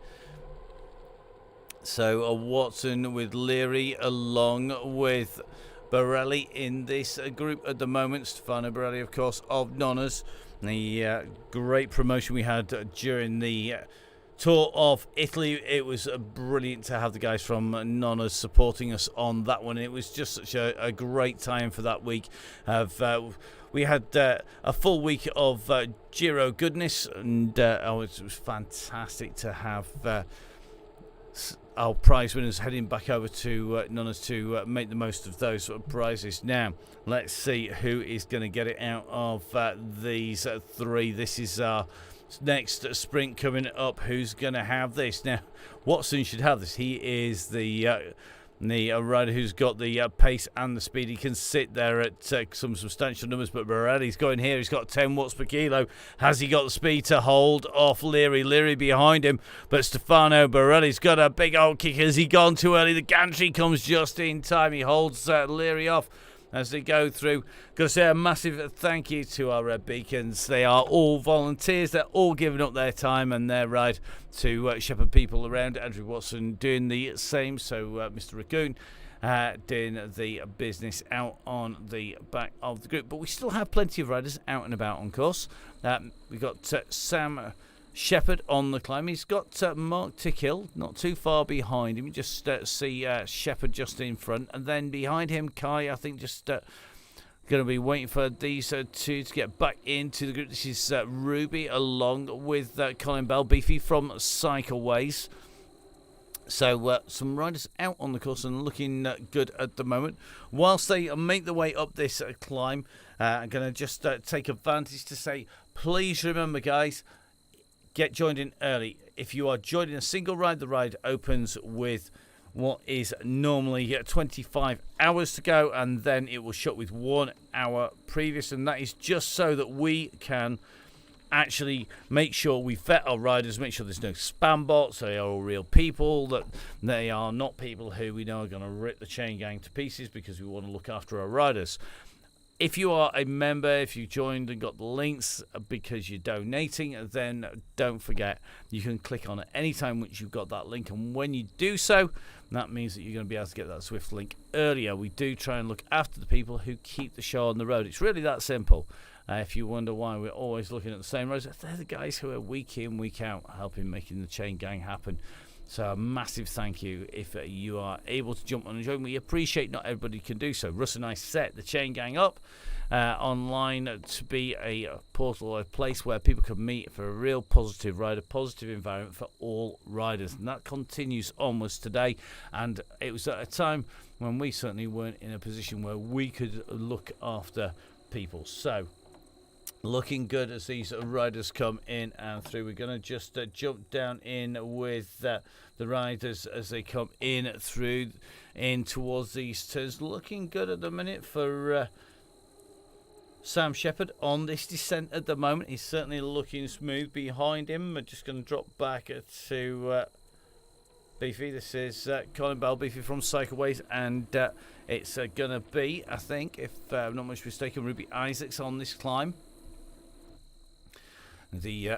So Watson with Leary along with Borelli in this group at the moment. Stefano Borelli, of course, of Nonnas. The great promotion we had during the Tour of Italy. It was brilliant to have the guys from Nonnas supporting us on that one. It was just such a great time for that week. We had a full week of Giro goodness, and it was fantastic to have our prize winners heading back over to Nonnas to make the most of those prizes. Now, let's see who is going to get it out of these three. This is our next sprint coming up. Who's going to have this? Now, Watson should have this. He is the rider who's got the pace and the speed. He can sit there at some substantial numbers, but Borelli's going here. He's got 10 watts per kilo. Has he got the speed to hold off Leary? Leary behind him, but Stefano Borelli's got a big old kick. Has he gone too early? The gantry comes just in time. He holds Leary off. as they go through. Got to say a massive thank you to our beacons. They are all volunteers. They're all giving up their time and their ride to shepherd people around. Andrew Watson doing the same. So Mr. Raccoon doing the business out on the back of the group. But we still have plenty of riders out and about on course. We've got Sam Shepherd on the climb. He's got Mark Tickhill not too far behind him. You just see Shepherd just in front, and then behind him Kai, I think, just going to be waiting for these two to get back into the group. This is Ruby along with Colin Bell, Beefy from Cycleways. So some riders out on the course and looking good at the moment. Whilst they make their way up this climb, I'm going to just take advantage to say, please remember, guys, get joined in early. If you are joining a single ride, the ride opens with what is normally 25 hours to go, and then it will shut with 1 hour previous, and that is just so that we can actually make sure we vet our riders, make sure there's no spam bots, they are all real people, that they are not people who we know are going to rip the chain gang to pieces, because we want to look after our riders. If you are a member, if you joined and got the links because you're donating, then don't forget you can click on it anytime once you've got that link, and when you do so, that means that you're going to be able to get that Swift link earlier. We do try and look after the people who keep the show on the road. It's really that simple. If you wonder why we're always looking at the same roads, they're the guys who are week in, week out helping making the chain gang happen. So a massive thank you if you are able to jump on and join. We appreciate not everybody can do so. Russ and I set the chain gang up online to be a portal, a place where people can meet for a real positive ride, a positive environment for all riders. And that continues onwards today. And it was at a time when we certainly weren't in a position where we could look after people. So looking good as these riders come in and through. We're going to just jump down in with the riders as they come in through in towards these turns. Looking good at the minute for Sam Shepherd on this descent at the moment. He's certainly looking smooth behind him. We're just going to drop back to Beefy. This is Colin Bell, Beefy from Cycleways, and it's going to be, I think, if I'm not much mistaken, Ruby Isaacs on this climb. The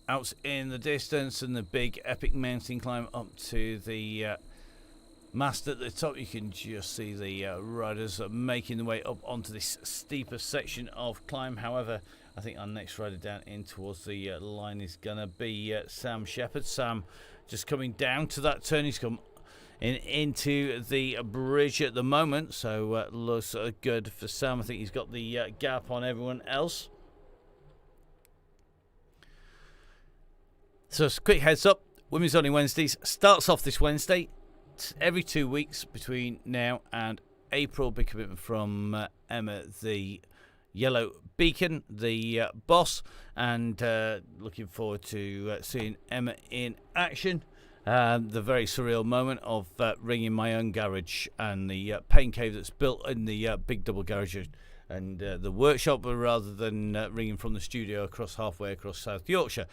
outs in the distance and the big epic mountain climb up to the mast at the top. You can just see the riders making their way up onto this steeper section of climb. However, I think our next rider down in towards the line is going to be Sam Shepherd. Sam just coming down to that turn. He's come into the bridge at the moment, so looks good for Sam. I think he's got the gap on everyone else. So, a quick heads up, Women's Only Wednesdays starts off this Wednesday. Every 2 weeks between now and April. Big commitment from Emma, the Yellow Beacon, the boss, and looking forward to seeing Emma in action. The very surreal moment of ringing my own garage and the pain cave that's built in the big double garage and the workshop, rather than ringing from the studio halfway across South Yorkshire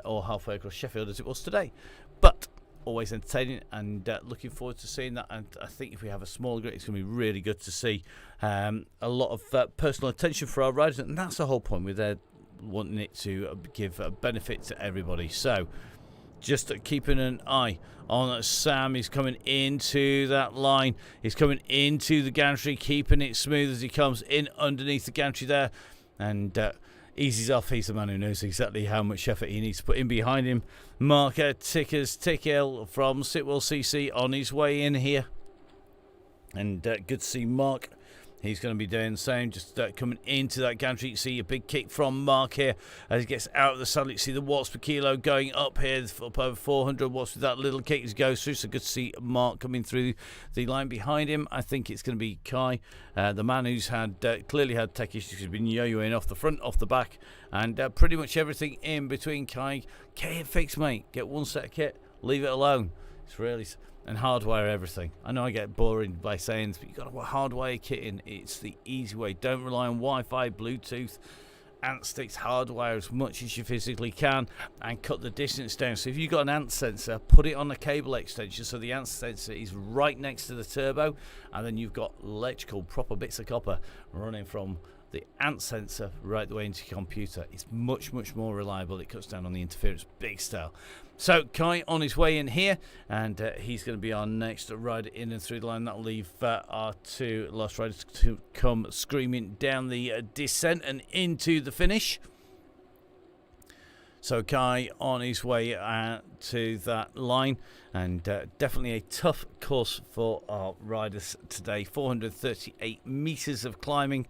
or halfway across Sheffield as it was today. But always entertaining, and looking forward to seeing that. And I think if we have a smaller group, it's going to be really good to see a lot of personal attention for our riders, and that's the whole point. We're there wanting it to give a benefit to everybody. So just keeping an eye on Sam. He's coming into that line. He's coming into the gantry, keeping it smooth as he comes in underneath the gantry there, and eases off. He's the man who knows exactly how much effort he needs to put in behind him. Mark Tickhill from Sitwell CC on his way in here, and good to see Mark. He's going to be doing the same, just coming into that gantry. You see a big kick from Mark here as he gets out of the saddle. You see the watts per kilo going up here, up over 400 watts with that little kick as he goes through. So good to see Mark coming through the line behind him. I think it's going to be Kai, the man who's had clearly had tech issues. He's been yo-yoing off the front, off the back, and pretty much everything in between. Kai, get it fixed, mate. Get one set of kit, leave it alone. It's really... and hardwire everything. I know I get boring by saying this, but you've got to hardwire your kit in. It's the easy way. Don't rely on Wi-Fi, Bluetooth, ant sticks, hardwire as much as you physically can, and cut the distance down. So if you've got an ant sensor, put it on a cable extension so the ant sensor is right next to the turbo, and then you've got electrical proper bits of copper running from the ant sensor right the way into your computer. It's much more reliable. It cuts down on the interference big style. So Kai on his way in here, and he's going to be our next rider in and through the line. That'll leave our two last riders to come screaming down the descent and into the finish. So Kai on his way to that line, and definitely a tough course for our riders today. 438 metres of climbing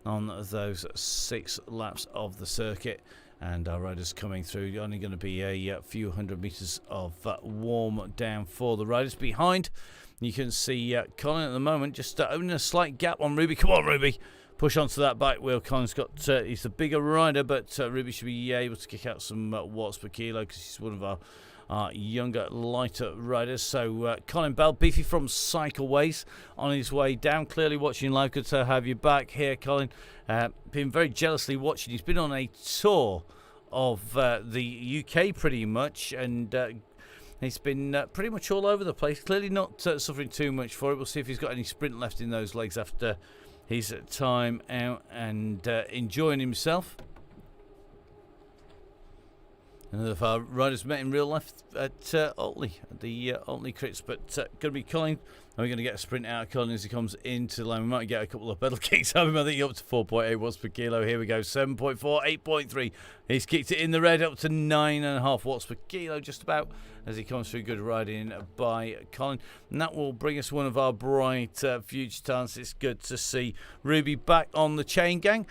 on those 6 laps of the circuit, and our riders coming through. Only going to be a few hundred metres of warm down for the riders behind. You can see Colin at the moment just opening a slight gap on Ruby. Come on, Ruby! Push onto that back wheel. Colin's got he's the bigger rider, but Ruby should be able to kick out some watts per kilo because he's one of our younger, lighter riders. So Colin Bell, beefy from Cycleways, on his way down. Clearly watching live. Good to have you back here, Colin. Been very jealously watching. He's been on a tour of the UK pretty much, and he's been pretty much all over the place. Clearly not suffering too much for it. We'll see if he's got any sprint left in those legs after his time out and enjoying himself. Another of our riders met in real life at Otley, the Otley Crits, but going to be Colin. And we're going to get a sprint out of Colin as he comes into the line. We might get a couple of pedal kicks out of him. I think he's up to 4.8 watts per kilo. Here we go, 7.4, 8.3. He's kicked it in the red up to 9.5 watts per kilo, just about, as he comes through. Good riding by Colin. And that will bring us one of our bright future talents. It's good to see Ruby back on the chain gang.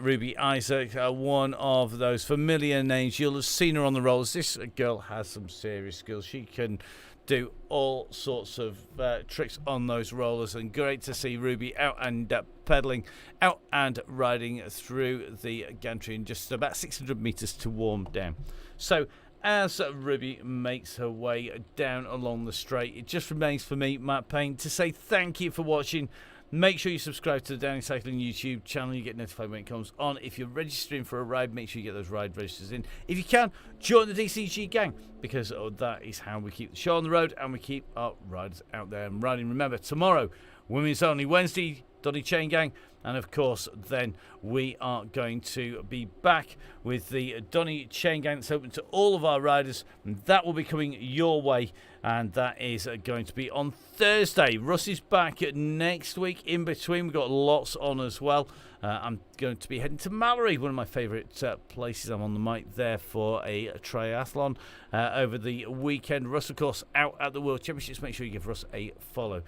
Ruby Isaac, one of those familiar names. You'll have seen her on the rollers. This girl has some serious skills. She can do all sorts of tricks on those rollers, and great to see Ruby out and pedalling, out and riding through the gantry in just about 600 metres to warm down. So as Ruby makes her way down along the straight, it just remains for me, Matt Payne, to say thank you for watching. Make sure you subscribe to the Downing Cycling YouTube channel. You get notified when it comes on. If you're registering for a ride, make sure you get those ride registers in. If you can, join the DCG gang, because that is how we keep the show on the road and we keep our riders out there and riding. Remember, tomorrow, women's only. Wednesday, Donny Chaingang. And of course, then we are going to be back with the Donny Chaingang that's open to all of our riders. And that will be coming your way. And that is going to be on Thursday. Russ is back next week. In between, we've got lots on as well. I'm going to be heading to Mallory, one of my favourite places. I'm on the mic there for a triathlon over the weekend. Russ, of course, out at the World Championships. Make sure you give Russ a follow.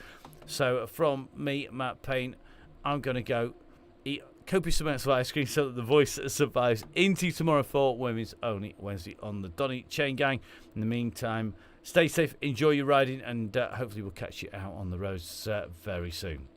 So from me, Matt Payne, I'm going to go eat copious amounts of ice cream so that the voice survives into tomorrow for Women's Only Wednesday on the Donny Chaingang. In the meantime, stay safe, enjoy your riding, and hopefully we'll catch you out on the roads very soon.